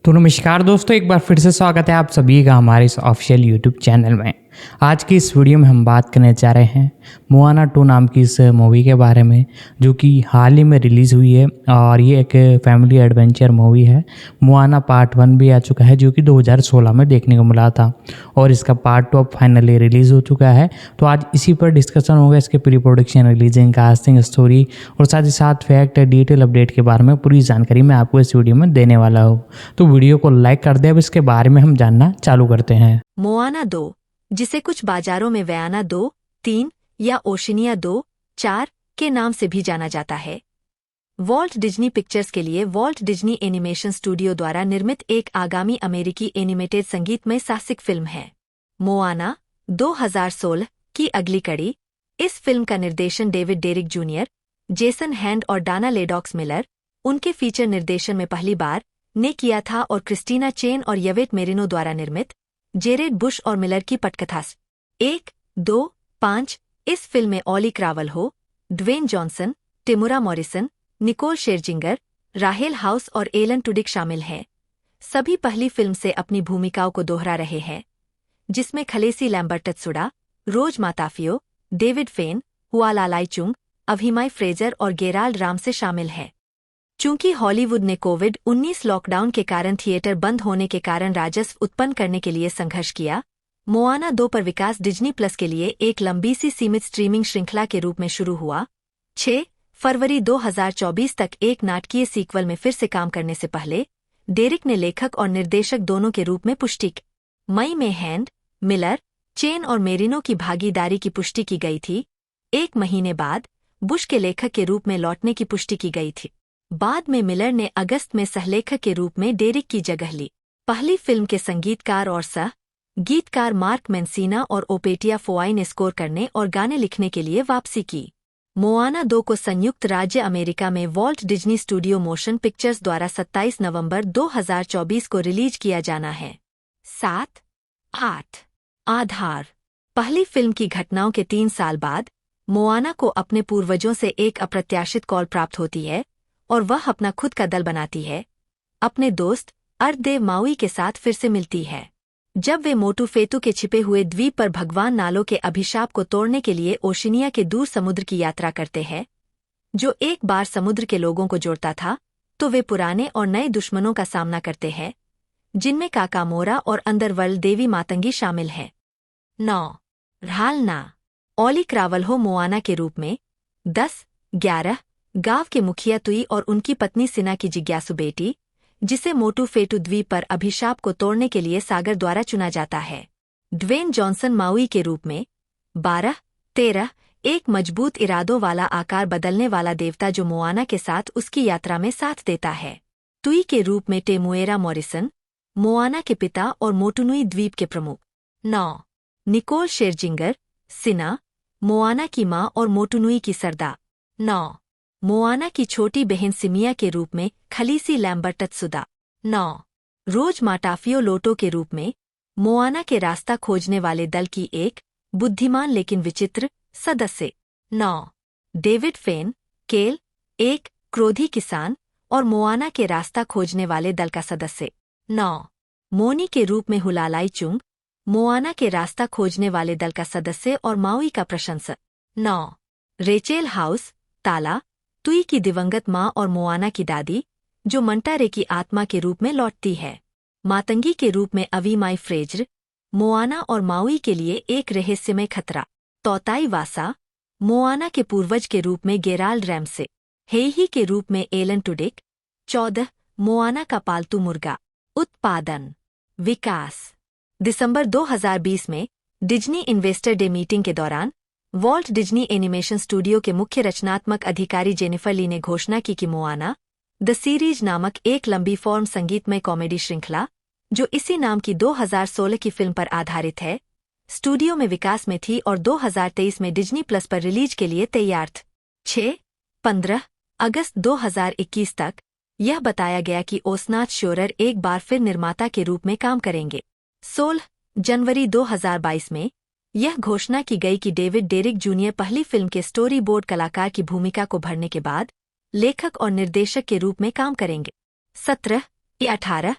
तो नमस्कार दोस्तों, एक बार फिर से स्वागत है आप सभी का हमारे इस ऑफिशियल यूट्यूब चैनल में। आज की इस वीडियो में हम बात करने जा रहे हैं मोआना 2 नाम की इस मूवी के बारे में, जो कि हाल ही में रिलीज़ हुई है और ये एक फैमिली एडवेंचर मूवी है। मोआना पार्ट 1 भी आ चुका है, जो कि 2016 में देखने को मिला था, और इसका पार्ट 2 अब फाइनली रिलीज़ हो चुका है। तो आज इसी पर डिस्कशन होगा, इसके pre production, releasing, casting, story और साथ ही साथ फैक्ट, डिटेल अपडेट के बारे में पूरी जानकारी मैं आपको इस वीडियो में देने वाला हूँ। तो वीडियो को लाइक कर दे। अब इसके बारे में हम जानना चालू करते हैं। मोआना 2, जिसे कुछ बाजारों में वयाना 2, 3 या ओशिनिया 2, 4 के नाम से भी जाना जाता है, वॉल्ट डिज्नी पिक्चर्स के लिए वॉल्ट डिज्नी एनिमेशन स्टूडियो द्वारा निर्मित एक आगामी अमेरिकी एनिमेटेड संगीतमय साहसिक फिल्म है। मोआना 2016 की अगली कड़ी। इस फिल्म का निर्देशन David Derrick junior, Jason Hand और डाना लेडॉक्स मिलर, उनके फीचर निर्देशन में पहली बार ने किया था, और क्रिस्टीना चेन और यवेट मेरिनो द्वारा निर्मित जेरेड बुश और मिलर की पटकथा 1, 2, 5। इस फिल्म में ऑली क्रावलहो, ड्वेन जॉनसन, टिमुरा मॉरिसन, निकोल शेरजिंगर, राहेल हाउस और एलन टुडिक शामिल हैं। सभी पहली फिल्म से अपनी भूमिकाओं को दोहरा रहे हैं, जिसमें खलेसी लैम्बर्टत्सुडा, रोज माताफियो, डेविड फेन, हुआ लालाइचुंग, अभिमाई फ्रेजर और गेराल्ड राम से शामिल है। चूंकि हॉलीवुड ने कोविड-19 लॉकडाउन के कारण थिएटर बंद होने के कारण राजस्व उत्पन्न करने के लिए संघर्ष किया, मोआना 2 पर विकास डिज्नी प्लस के लिए एक लंबी सी सीमित स्ट्रीमिंग श्रृंखला के रूप में शुरू हुआ। 6 फरवरी 2024 तक एक नाटकीय सीक्वल में फिर से काम करने से पहले डेरिक ने लेखक और निर्देशक दोनों के रूप में पुष्टि की। मई में हैंड, मिलर, चेन और मेरिनो की भागीदारी की पुष्टि की गई थी। 1 महीने बाद बुश के लेखक के रूप में लौटने की पुष्टि की गई थी। बाद में मिलर ने अगस्त में सहलेखक के रूप में डेरिक की जगह ली। पहली फिल्म के संगीतकार और सह गीतकार मार्क मेंसिना और ओपेटिया फोआई ने स्कोर करने और गाने लिखने के लिए वापसी की। मोआना 2 को संयुक्त राज्य अमेरिका में Walt Disney studio motion pictures द्वारा 27 नवंबर 2024 को रिलीज किया जाना है। 7, 8 आधार। पहली फिल्म की घटनाओं के 3 साल बाद मोआना को अपने पूर्वजों से एक अप्रत्याशित कॉल प्राप्त होती है और वह अपना खुद का दल बनाती है। अपने दोस्त अर्धदेव माउई के साथ फिर से मिलती है। जब वे मोटू फेतु के छिपे हुए द्वीप पर भगवान नालो के अभिशाप को तोड़ने के लिए ओशिनिया के दूर समुद्र की यात्रा करते हैं, जो एक बार समुद्र के लोगों को जोड़ता था, तो वे पुराने और नए दुश्मनों का सामना करते हैं, जिनमें काकामोरा और अंडरवर्ल्ड देवी मातंगी शामिल हैं। 9. रालना ओली क्रावल्हो मोआना के रूप में। 10. 11. गांव के मुखिया तुई और उनकी पत्नी सिना की जिज्ञासु बेटी, जिसे मोटू फेटू द्वीप पर अभिशाप को तोड़ने के लिए सागर द्वारा चुना जाता है। ड्वेन जॉनसन माउई के रूप में। 12. 13. एक मजबूत इरादों वाला आकार बदलने वाला देवता जो मोआना के साथ उसकी यात्रा में साथ देता है। तुई के रूप में टेमुएरा मॉरिसन, मोआना के पिता और मोटुनुई द्वीप के प्रमुख। 9. निकोल शेरजिंगर, सिना, मोआना की मां और मोटुनुई की सरदार। 9. मोआना की छोटी बहन सिमिया के रूप में खलीसी लैम्बर्टत्सुदा। 9. रोज माटाफियो लोटो के रूप में, मोआना के रास्ता खोजने वाले दल की एक बुद्धिमान लेकिन विचित्र सदस्य। 9. डेविड फेन, केल, एक क्रोधी किसान और मोआना के रास्ता खोजने वाले दल का सदस्य। 9. मोनी के रूप में हुलालाई चुंग, मोआना के रास्ता खोजने वाले दल का सदस्य और माउई का प्रशंसक। 9. रेचेल हाउस, ताला, तुई की दिवंगत मां और मोआना की दादी, जो मंटारे की आत्मा के रूप में लौटती है। मातंगी के रूप में अवीमाई फ्रेजर, मोआना और माउई के लिए एक रहस्यमय खतरा। तौताई वासा, मोआना के पूर्वज के रूप में गेराल्ड रैमसे। हेही के रूप में एलन टुडिक। 14. मोआना का पालतू मुर्गा। उत्पादन विकास। दिसंबर 2020 में डिज्नी इन्वेस्टर डे मीटिंग के दौरान वॉल्ट डिज्नी एनिमेशन स्टूडियो के मुख्य रचनात्मक अधिकारी जेनिफर ली ने घोषणा की कि मोआना द सीरीज नामक एक लंबी फॉर्म संगीतमय कॉमेडी श्रृंखला, जो इसी नाम की 2016 की फिल्म पर आधारित है, स्टूडियो में विकास में थी और 2023 में डिज्नी प्लस पर रिलीज के लिए तैयार थी। 6-15 अगस्त 2021 तक यह बताया गया कि ओसनाथ श्योरर एक बार फिर निर्माता के रूप में काम करेंगे। 16 जनवरी 2022 में यह घोषणा की गई कि डेविड डेरिक जूनियर पहली फिल्म के स्टोरी बोर्ड कलाकार की भूमिका को भरने के बाद लेखक और निर्देशक के रूप में काम करेंगे। 17-18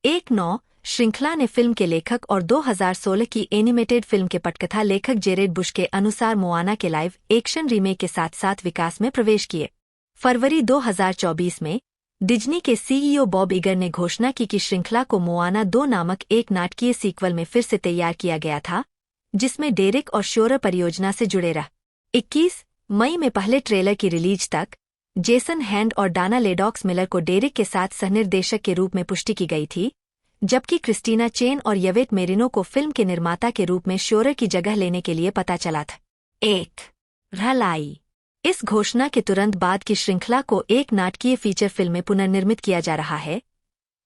19 श्रृंखला ने फिल्म के लेखक और 2016 की एनिमेटेड फिल्म के पटकथा लेखक जेरेड बुश के अनुसार मोआना के लाइव एक्शन रीमेक के साथ साथ विकास में प्रवेश किए। फरवरी 2024 में डिज्नी के सीईओ बॉब इगर ने घोषणा की कि श्रृंखला को मोआना 2 नामक एक नाटकीय सीक्वल में फिर से तैयार किया गया था, जिसमें डेरिक और श्योरर परियोजना से जुड़े रह। 21 मई में पहले ट्रेलर की रिलीज तक जेसन हैंड और डाना लेडॉक्स मिलर को डेरिक के साथ सहनिर्देशक के रूप में पुष्टि की गई थी, जबकि क्रिस्टीना चेन और यवेट मेरिनो को फिल्म के निर्माता के रूप में श्योरर की जगह लेने के लिए पता चला था। 1 रलाई इस घोषणा के तुरंत बाद की श्रृंखला को एक नाटकीय फीचर फिल्म में पुनर्निर्मित किया जा रहा है।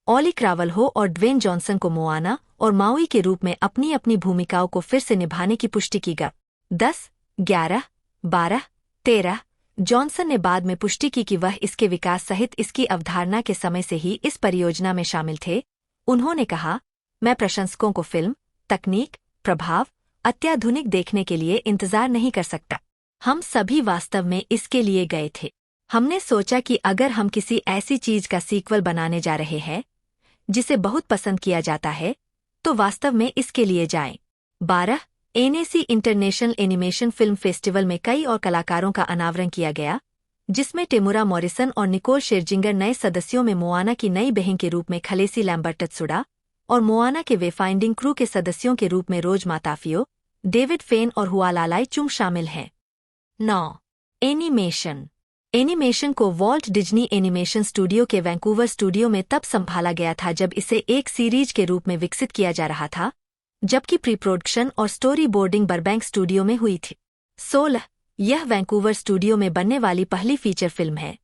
ओली क्रावल्हो और ड्वेन जॉनसन को मोआना और माउई के रूप में अपनी अपनी भूमिकाओं को फिर से निभाने की पुष्टि की गई। 10, 11, 12, 13 जॉनसन ने बाद में पुष्टि की कि वह इसके विकास सहित इसकी अवधारणा के समय से ही इस परियोजना में शामिल थे। उन्होंने कहा, मैं प्रशंसकों को फिल्म, तकनीक, प्रभाव, अत्याधुनिक देखने के लिए इंतजार नहीं कर सकता। हम सभी वास्तव में इसके लिए गए थे। हमने सोचा कि अगर हम किसी ऐसी चीज का सीक्वल बनाने जा रहे हैं जिसे बहुत पसंद किया जाता है, तो वास्तव में इसके लिए जाएं। 12 NAC international animation film festival में कई और कलाकारों का अनावरण किया गया, जिसमें टेमुरा मॉरिसन और निकोल शेरजिंगर नए सदस्यों में मोआना की नई बहन के रूप में खलेसी लैम्बर्टत्सुडा और मोआना के वेफाइंडिंग क्रू के सदस्यों के रूप में रोज माताफियो, डेविड फेन और हुआलालाई चुंग शामिल हैं। 9 एनिमेशन एनिमेशन को वॉल्ट डिज्नी एनिमेशन स्टूडियो के वैंकूवर स्टूडियो में तब संभाला गया था जब इसे एक सीरीज के रूप में विकसित किया जा रहा था, जबकि प्री प्रोडक्शन और स्टोरी बोर्डिंग बरबैंक स्टूडियो में हुई थी। 16 यह वैंकूवर स्टूडियो में बनने वाली पहली फीचर फिल्म है।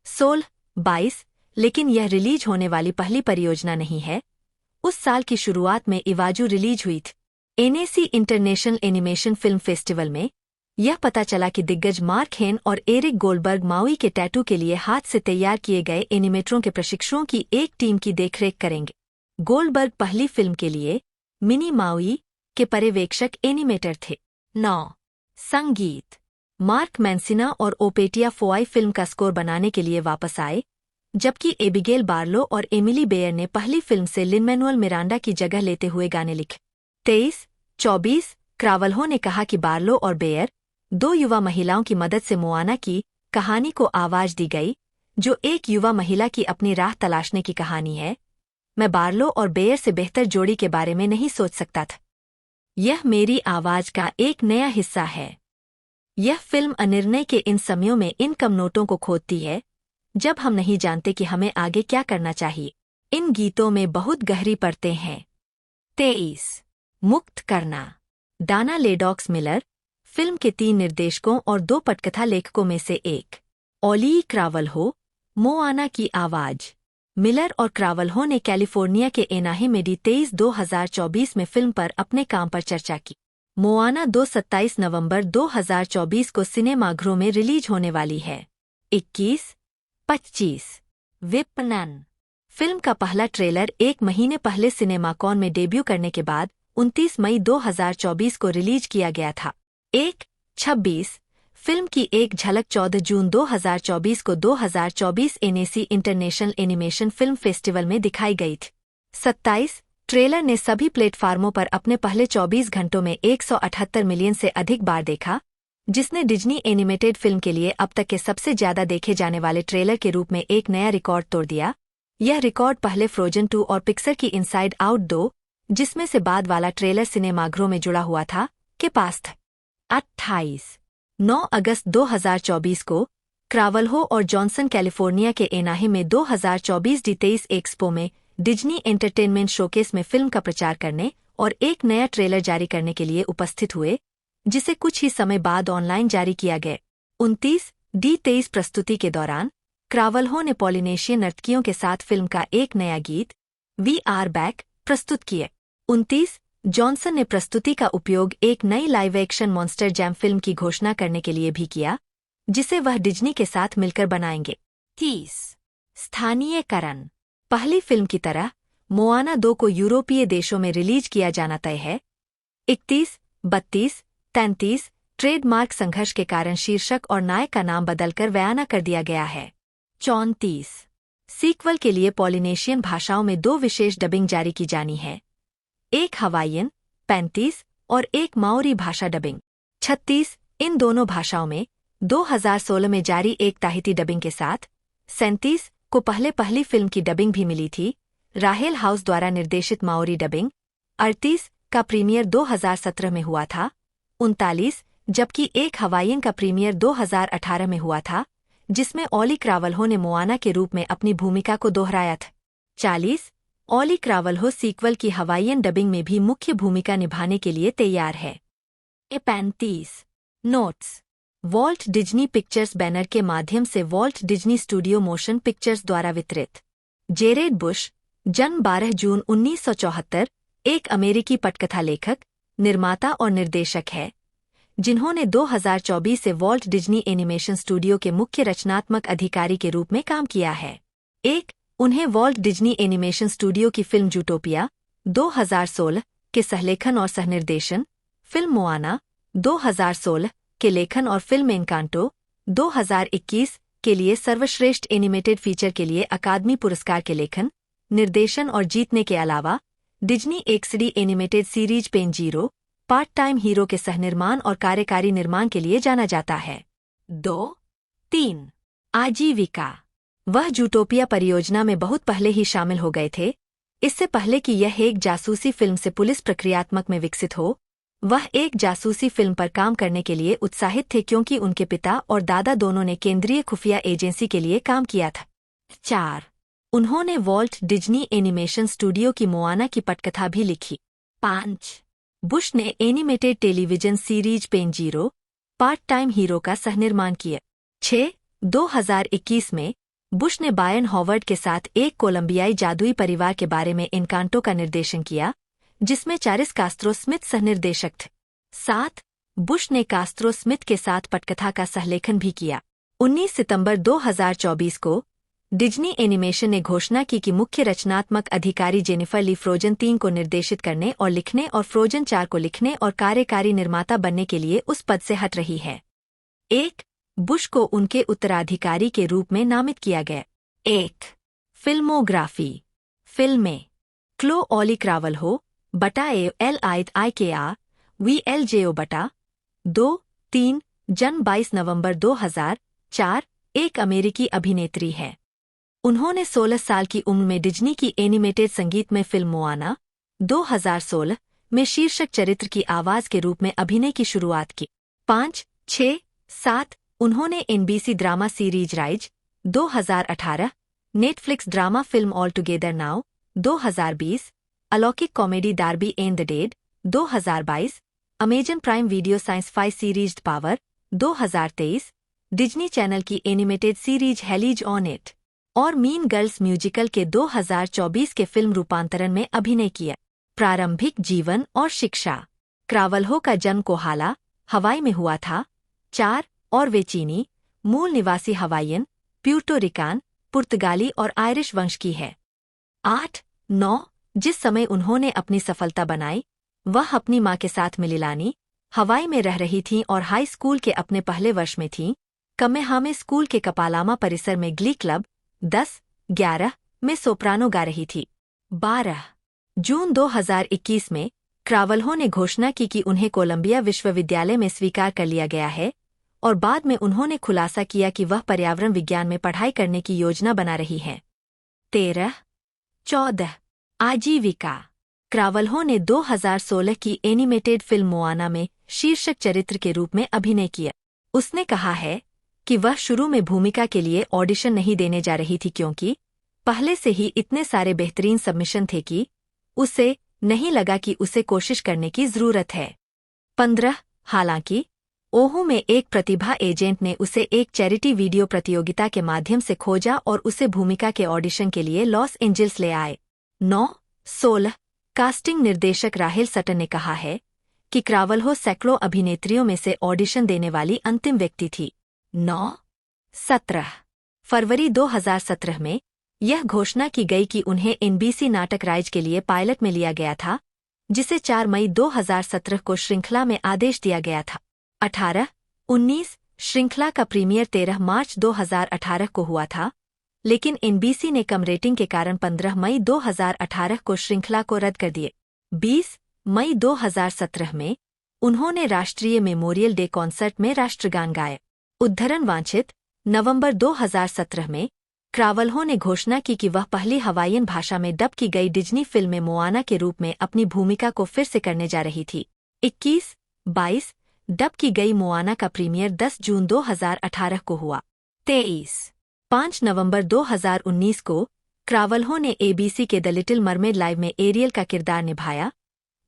16-22 लेकिन यह रिलीज होने वाली पहली परियोजना नहीं है। उस साल की शुरुआत में इवाजू रिलीज हुई थी। NAC international animation film festival में यह पता चला कि दिग्गज मार्क हेन और एरिक गोल्डबर्ग माउई के टैटू के लिए हाथ से तैयार किए गए एनिमेटरों के प्रशिक्षुओं की एक टीम की देखरेख करेंगे। गोल्डबर्ग पहली फिल्म के लिए मिनी माउई के पर्यवेक्षक एनिमेटर थे। 9 संगीत मार्क मैंसिना और ओपेटिया फोआई फिल्म का स्कोर बनाने के लिए वापस आए, जबकि एबिगेल बार्लो और एमिली बेयर ने पहली फिल्म से लिन-मैनुअल मिरांडा की जगह लेते हुए गाने लिखे। 23-24 क्रावल्हो ने कहा कि बार्लो और बेयर, दो युवा महिलाओं की मदद से मोआना की कहानी को आवाज दी गई, जो एक युवा महिला की अपनी राह तलाशने की कहानी है। मैं बार्लो और बेयर से बेहतर जोड़ी के बारे में नहीं सोच सकता था। यह मेरी आवाज का एक नया हिस्सा है। यह फिल्म अनिर्णय के इन समयों में इन कम नोटों को खोदती है जब हम नहीं जानते कि हमें आगे क्या करना चाहिए। इन गीतों में बहुत गहरी परतें हैं। 23 मुक्त करना। डाना लेडॉक्स मिलर फिल्म के 3 निर्देशकों और 2 पटकथा लेखकों में से एक। ओली क्रावल्हो, मोआना की आवाज। मिलर और क्रावल्हो ने कैलिफोर्निया के एनाही में 23-2024 में फिल्म पर अपने काम पर चर्चा की। मोआना 27 नवंबर 2024 को सिनेमाघरों में रिलीज होने वाली है। 21-25 विपणन। फिल्म का पहला ट्रेलर 1 महीने पहले सिनेमाकॉन में डेब्यू करने के बाद 29 मई 2024 को रिलीज किया गया था। 1-26 फिल्म की एक झलक 14 जून 2024 को 2024 NAC international animation film festival में दिखाई गई थी। 27 ट्रेलर ने सभी प्लेटफार्मों पर अपने पहले 24 घंटों में 178 मिलियन से अधिक बार देखा, जिसने डिज्नी एनिमेटेड फिल्म के लिए अब तक के सबसे ज्यादा देखे जाने वाले ट्रेलर के रूप में एक नया रिकॉर्ड तोड़ दिया। यह रिकॉर्ड पहले फ्रोजन 2 और पिक्सर की इनसाइड आउट 2, जिसमें से बाद वाला ट्रेलर सिनेमाघरों में जुड़ा हुआ था, के पास था। 28 9 अगस्त 2024 को क्रावल्हो और जॉनसन कैलिफोर्निया के एनाही में 2024 D23 एक्सपो में डिज्नी एंटरटेनमेंट शोकेस में फिल्म का प्रचार करने और एक नया ट्रेलर जारी करने के लिए उपस्थित हुए, जिसे कुछ ही समय बाद ऑनलाइन जारी किया गया। 29 D23 प्रस्तुति के दौरान क्रावल्हो ने पॉलिनेशियन नर्तकियों के साथ फिल्म का एक नया गीत वी आर बैक प्रस्तुत किए। 29 जॉनसन ने प्रस्तुति का उपयोग एक नई live action monster jam film की घोषणा करने के लिए भी किया, जिसे वह डिज्नी के साथ मिलकर बनाएंगे। 30 स्थानीयकरण। पहली फिल्म की तरह मोआना 2 को यूरोपीय देशों में रिलीज किया जाना तय है। 31 32 33 ट्रेडमार्क संघर्ष के कारण शीर्षक और नायक का नाम बदलकर वयाना कर दिया गया है। 34 सीक्वल के लिए पॉलिनेशियन भाषाओं में 2 विशेष डबिंग जारी की जानी है, एक हवाईयन 35 और एक माओरी भाषा डबिंग 36। इन दोनों भाषाओं में 2016 में जारी एक ताहिती डबिंग के साथ 37 को पहली फिल्म की डबिंग भी मिली थी। राहेल हाउस द्वारा निर्देशित माओरी डबिंग 38 का प्रीमियर 2017 में हुआ था। 39 जबकि एक हवाईयन का प्रीमियर 2018 में हुआ था, जिसमें ओली क्रावल्हो ने मोआना के रूप में अपनी भूमिका को दोहराया था। 40 ओली क्रावल्हो सीक्वल की हवाईयन डबिंग में भी मुख्य भूमिका निभाने के लिए तैयार है। 35 notes. Walt Disney pictures banner के माध्यम से Walt Disney studio motion pictures द्वारा वितरित। जेरेड बुश, जन्म 12 जून 1974, एक अमेरिकी पटकथा लेखक, निर्माता और निर्देशक है, जिन्होंने 2024 से वॉल्ट डिज्नी एनिमेशन स्टूडियो के मुख्य रचनात्मक अधिकारी के रूप में काम किया है। उन्हें वॉल्ट डिज्नी एनिमेशन स्टूडियो की फिल्म जूटोपिया 2016 के सहलेखन और सहनिर्देशन, फिल्म मोआना 2016 के लेखन और फिल्म एनकांटो 2021 के लिए सर्वश्रेष्ठ एनिमेटेड फीचर के लिए अकादमी पुरस्कार के लेखन, निर्देशन और जीतने के अलावा Disney XD animated series Penn Zero part time hero के सहनिर्माण और कार्यकारी निर्माण के लिए जाना जाता है। 2-3 आजीविका। वह जूटोपिया परियोजना में बहुत पहले ही शामिल हो गए थे। इससे पहले कि यह एक जासूसी फिल्म से पुलिस प्रक्रियात्मक में विकसित हो, वह एक जासूसी फिल्म पर काम करने के लिए उत्साहित थे क्योंकि उनके पिता और दादा दोनों ने केंद्रीय खुफिया एजेंसी के लिए काम किया था। 4 उन्होंने वॉल्ट डिज्नी एनिमेशन स्टूडियो की मोआना की पटकथा भी लिखी। 5 बुश ने animated television series Penn Zero part time hero का सहनिर्माण किया। 6 2021 में बुश ने बायन हॉवर्ड के साथ एक कोलंबियाई जादुई परिवार के बारे में एनकांटो का निर्देशन किया, जिसमें चारिस कास्त्रो स्मिथ सहनिर्देशक थे। 7 बुश ने कास्त्रो स्मिथ के साथ पटकथा का सहलेखन भी किया। 19 सितंबर 2024 को डिज्नी एनिमेशन ने घोषणा की कि मुख्य रचनात्मक अधिकारी जेनिफर ली फ्रोजन 3 को निर्देशित करने और लिखने और फ्रोजन 4 को लिखने और कार्यकारी निर्माता बनने के लिए उस पद से हट रही है। 1 बुश को उनके उत्तराधिकारी के रूप में नामित किया गया। 1. फिल्मोग्राफी। फिल्में क्लो ऑली क्रावल्हो बटा एल आइट आई के आर वी एल जे ओ बटा 2-3 जन्म 22 नवंबर 2004 एक अमेरिकी अभिनेत्री है। उन्होंने 16 साल की उम्र में डिज्नी की एनिमेटेड संगीतमय फिल्म मोआना 2016 में शीर्षक चरित्र की आवाज के रूप में अभिनय की शुरुआत की। 5, 6, 7 उन्होंने NBC drama series rise 2018, Netflix drama film all together now 2020, अलौकिक comedy Derby and the dead 2022, Amazon prime video science fi series power 2023, Disney channel की animated series Hailey's on it और मीन गर्ल्स म्यूजिकल के 2024 के film रूपांतरण में अभिनय किया। प्रारंभिक जीवन और शिक्षा। क्रावल्हो का जन्म कोहाला, हवाई में हुआ था। 4 और वे चीनी मूल निवासी हवाईयन, प्यूर्टो रिकान, पुर्तगाली और आयरिश वंश की है। 8, 9 जिस समय उन्होंने अपनी सफलता बनाई वह अपनी मां के साथ मिलिलानी, हवाई में रह रही थीं और हाई स्कूल के अपने पहले वर्ष में थीं। कमेहामे स्कूल के कपालामा परिसर में ग्ली क्लब 10, 11 में सोप्रानो गा रही थी। 12 जून 2021 में क्रावल्हो ने घोषणा की कि उन्हें कोलंबिया विश्वविद्यालय में स्वीकार कर लिया गया है और बाद में उन्होंने खुलासा किया कि वह पर्यावरण विज्ञान में पढ़ाई करने की योजना बना रही हैं। 13, 14 आजीविका। क्रावल्हो ने 2016 की एनिमेटेड फिल्म मोआना में शीर्षक चरित्र के रूप में अभिनय किया। उसने कहा है कि वह शुरू में भूमिका के लिए ऑडिशन नहीं देने जा रही थी क्योंकि पहले से ही इतने सारे बेहतरीन सबमिशन थे कि उसे नहीं लगा कि उसे कोशिश करने की जरूरत है। 15 हालांकि ओहू में एक प्रतिभा एजेंट ने उसे एक चैरिटी वीडियो प्रतियोगिता के माध्यम से खोजा और उसे भूमिका के ऑडिशन के लिए लॉस एंजल्स ले आए। 9, 16 कास्टिंग निर्देशक राहेल सटन ने कहा है कि क्रावल्हो सैकड़ों अभिनेत्रियों में से ऑडिशन देने वाली अंतिम व्यक्ति थी। 9, 17 फरवरी 2017 में यह घोषणा की गई कि उन्हें एनबीसी नाटक राइज के लिए पायलट में लिया गया था, जिसे 4 मई 2017 को श्रृंखला में आदेश दिया गया था। 18, 19 श्रृंखला का प्रीमियर 13 मार्च 2018 को हुआ था, लेकिन एनबीसी ने कम रेटिंग के कारण 15 मई 2018 को श्रृंखला को रद्द कर दिए। 20 मई 2017 में उन्होंने राष्ट्रीय मेमोरियल डे कॉन्सर्ट में राष्ट्रगान गाए। उद्धरण वांछित नवंबर 2017 में क्रावल्हो ने घोषणा की कि वह पहली हवाईयन भाषा में डब की गई डिज्नी फिल्म में मोआना के रूप में अपनी भूमिका को फिर से करने जा रही थी। 21, 22 डब की गई मोआना का प्रीमियर 10 जून 2018 को हुआ। 23, 5 नवंबर 2019 को क्रावल्हो ने एबीसी के द लिटिल मरमेड लाइव में एरियल का किरदार निभाया,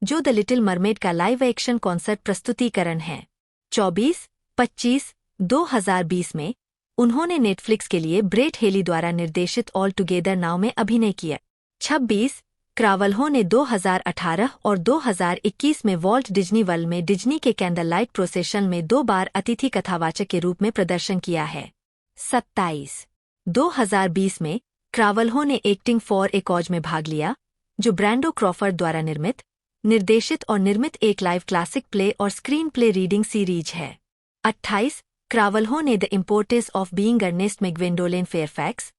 जो द लिटिल मरमेड का लाइव एक्शन कॉन्सर्ट प्रस्तुतिकरण है। 24, 25 2020 में उन्होंने नेटफ्लिक्स के लिए ब्रेट हेली द्वारा निर्देशित ऑल टुगेदर नाउ में अभिनय किया। 26 क्रावल्हो ने 2018 और 2021 में वॉल्ट डिज्नी वर्ल्ड में डिज्नी के कैंडल लाइट प्रोसेशन में 2 बार अतिथि कथावाचक के रूप में प्रदर्शन किया है। 27 2020 में क्रावल्हो ने एक्टिंग फॉर ए कॉज में भाग लिया, जो ब्रैंडो क्रॉफर्ड द्वारा निर्मित, निर्देशित और निर्मित एक लाइव क्लासिक प्ले और स्क्रीन प्ले रीडिंग सीरीज है। 28 क्रावल्हो ने the importance of being Earnest में ग्वेंडोलेन फेयरफैक्स,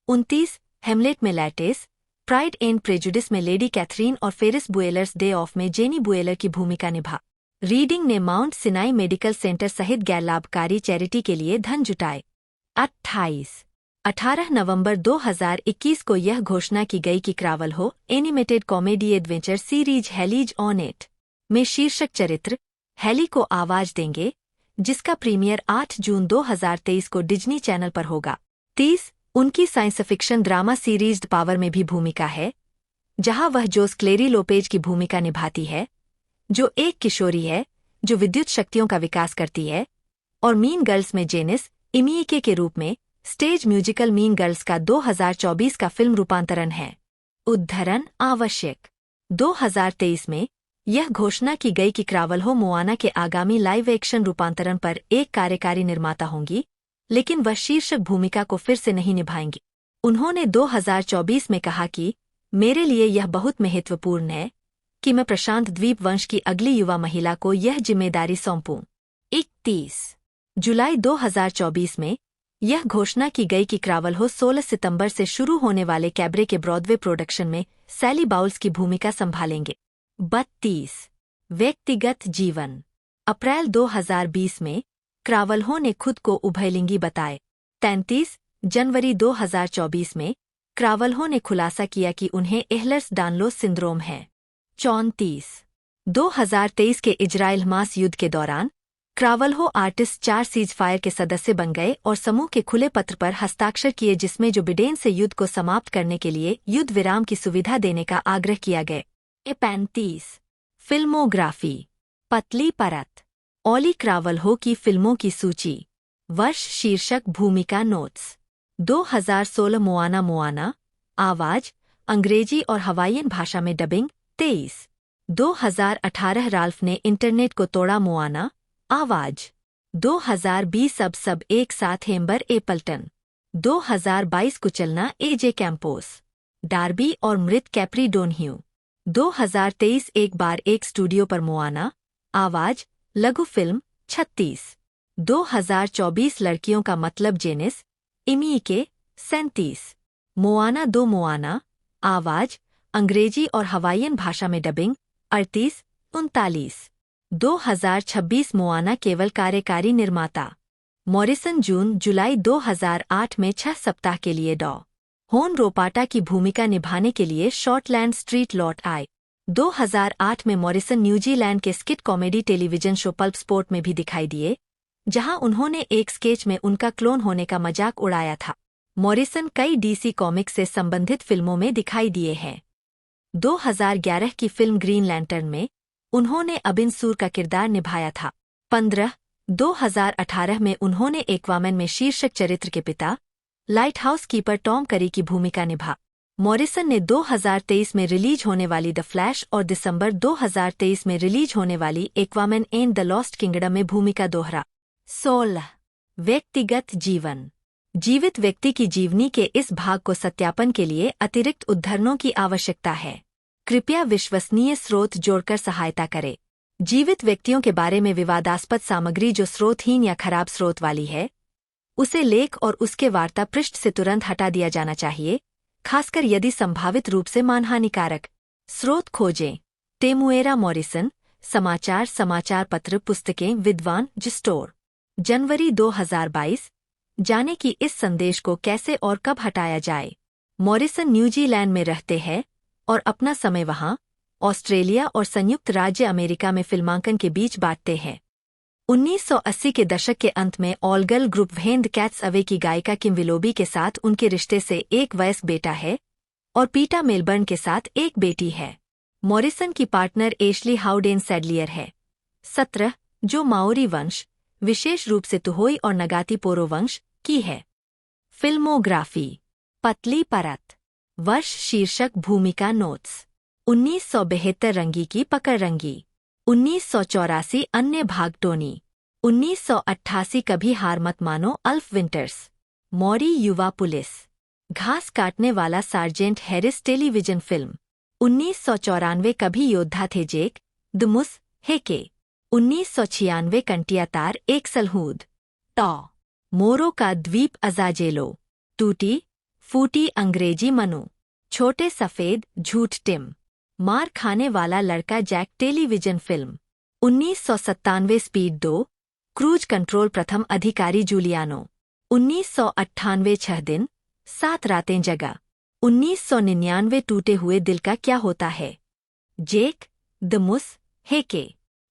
29 हेमलेट में लैटिस, प्राइड एंड प्रेजुडिस में लेडी कैथरीन और फेरिस बुएलर्स डे ऑफ में जेनी बुएलर की भूमिका निभा। रीडिंग ने माउंट सिनाई मेडिकल सेंटर सहित गैर लाभकारी चैरिटी के लिए धन जुटाए। 18 नवंबर 2021 को यह घोषणा की गई कि Carvalho animated comedy adventure series Hailey's on it में शीर्षक चरित्र हेली को आवाज देंगे, जिसका प्रीमियर 8 जून 2023 को डिज्नी चैनल पर होगा। 30 उनकी science fiction drama series power में भी भूमिका है, जहां वह जोस क्लेरी लोपेज की भूमिका निभाती है, जो एक किशोरी है जो विद्युत शक्तियों का विकास करती है, और मीन गर्ल्स में जेनिस इमिएके के रूप में स्टेज म्यूजिकल मीन गर्ल्स का 2024 का फिल्म रूपांतरण है। उद्धरण आवश्यक 2023 में यह घोषणा की गई कि क्रावल्हो मोआना के आगामी लाइव एक्शन रूपांतरण पर एक कार्यकारी निर्माता होंगी, लेकिन वह शीर्षक भूमिका को फिर से नहीं निभाएंगी। उन्होंने 2024 में कहा कि मेरे लिए यह बहुत महत्वपूर्ण है कि मैं प्रशांत द्वीप वंश की अगली युवा महिला को यह जिम्मेदारी सौंपूं। 31 जुलाई 2024 में यह घोषणा की गई कि क्रावल्हो 16 सितंबर से शुरू होने वाले कैबरे के ब्रॉडवे प्रोडक्शन में सैली बाउल्स की भूमिका संभालेंगे। 32 व्यक्तिगत जीवन। अप्रैल 2020 में क्रावल्हो ने खुद को उभयलिंगी बताए। 33 जनवरी 2024 में क्रावल्हो ने खुलासा किया कि उन्हें एह्लर्स-डानलोस सिंड्रोम है। 34 2023 के इजराइल-हमास युद्ध के दौरान क्रावल्हो आर्टिस्ट 4 सीजफायर के सदस्य बन गए और समूह के खुले पत्र पर हस्ताक्षर किए जिसमें जो बिडेन से युद्ध को समाप्त करने के लिए युद्ध विराम की सुविधा देने का आग्रह किया गया। 35 फिल्मोग्राफी। पतली परत। ऑली क्रावल्हो की फिल्मों की सूची। वर्ष शीर्षक भूमिका नोट्स। 2016 मोआना आवाज अंग्रेजी और हवाईयन भाषा में डबिंग 23। 2018 राल्फ ने इंटरनेट को तोड़ा मोआना आवाज। 2020 सब एक साथ हेम्बर एपल्टन। 2022 कुचलना एजे कैंपोस डार्बी और मृत कैप्री डोनह्यू। 2023 एक बार एक स्टूडियो पर मोआना आवाज लघु फिल्म 36। 2024 लड़कियों का मतलब जेनिस इमीके 37। मोआना 2 मोआना आवाज अंग्रेजी और हवाईयन भाषा में डबिंग 38 39। 2026 मोआना केवल कार्यकारी निर्माता। मॉरिसन जून जुलाई 2008 में 6 सप्ताह के लिए डॉ होन रोपाटा की भूमिका निभाने के लिए शॉर्टलैंड स्ट्रीट लौट आए। 2008 में मॉरिसन न्यूजीलैंड के skit comedy television show pulp sport में भी दिखाई दिए, जहां उन्होंने एक स्केच में उनका क्लोन होने का मजाक उड़ाया था। मॉरिसन कई डीसी कॉमिक्स से संबंधित फिल्मों में दिखाई दिए हैं। 2011 की फिल्म ग्रीन लैंटर्न में उन्होंने अबिन सूर का किरदार निभाया था। 15 2018 में उन्होंने एक्वामैन में शीर्षक चरित्र के पिता लाइट हाउस कीपर टॉम करी की भूमिका निभा। मॉरिसन ने 2023 में रिलीज होने वाली द फ्लैश और दिसंबर 2023 में रिलीज होने वाली Aquaman and the lost kingdom में भूमिका दोहरा। 16 व्यक्तिगत जीवन। जीवित व्यक्ति की जीवनी के इस भाग को सत्यापन के लिए अतिरिक्त उद्धरणों की आवश्यकता है। कृपया विश्वसनीय स्रोत जोड़कर सहायता करें। जीवित व्यक्तियों के बारे में विवादास्पद सामग्री जो स्रोतहीन या खराब स्रोत वाली है, उसे लेख और उसके वार्ता पृष्ठ से तुरंत हटा दिया जाना चाहिए, खासकर यदि संभावित रूप से मानहानिकारक। स्रोत खोजें। टेमुएरा मॉरिसन, समाचार पत्र, पुस्तकें, विद्वान जिस्टोर। जनवरी 2022। जाने कि इस संदेश को कैसे और कब हटाया जाए। मॉरिसन न्यूजीलैंड में रहते हैं और अपना समय वहां, ऑस्ट्रेलिया और संयुक्त राज्य अमेरिका में फिल्मांकन के बीच बांटते हैं। 1980 के दशक के अंत में all girl group when the cats away की गायिका किम विलोबी के साथ उनके रिश्ते से एक वयस्क बेटा है और पीटा मेलबर्न के साथ एक बेटी है। मॉरिसन की पार्टनर एशली हाउडेन सैडलियर है। 17 जो माओरी वंश, विशेष रूप से तुहोई और नगाती पोरो वंश की है। फिल्मोग्राफी। पतली परत। वर्ष शीर्षक भूमिका नोट्स। 1972 रंगी की पकड़ रंगी। 1984 अन्य भाग टोनी। 1988 कभी हार मत मानो अल्फ विंटर्स। मौरी युवा पुलिस। घास काटने वाला सार्जेंट हैरिस टेलीविजन फिल्म। 1994 कभी योद्धा थे जेक द मुस हेके। 1996 कंटिया तार एक सलहूद। टॉ मोरो का द्वीप अजाजेलो। टूटी फूटी अंग्रेजी मनु। छोटे सफेद झूठ टिम। मार खाने वाला लड़का Jack television film. 1997 speed 2 cruise control प्रथम अधिकारी जूलियानो। 1998 6 दिन 7 रातें जगा। 1999 टूटे हुए दिल का क्या होता है। जेक द मुस हेके।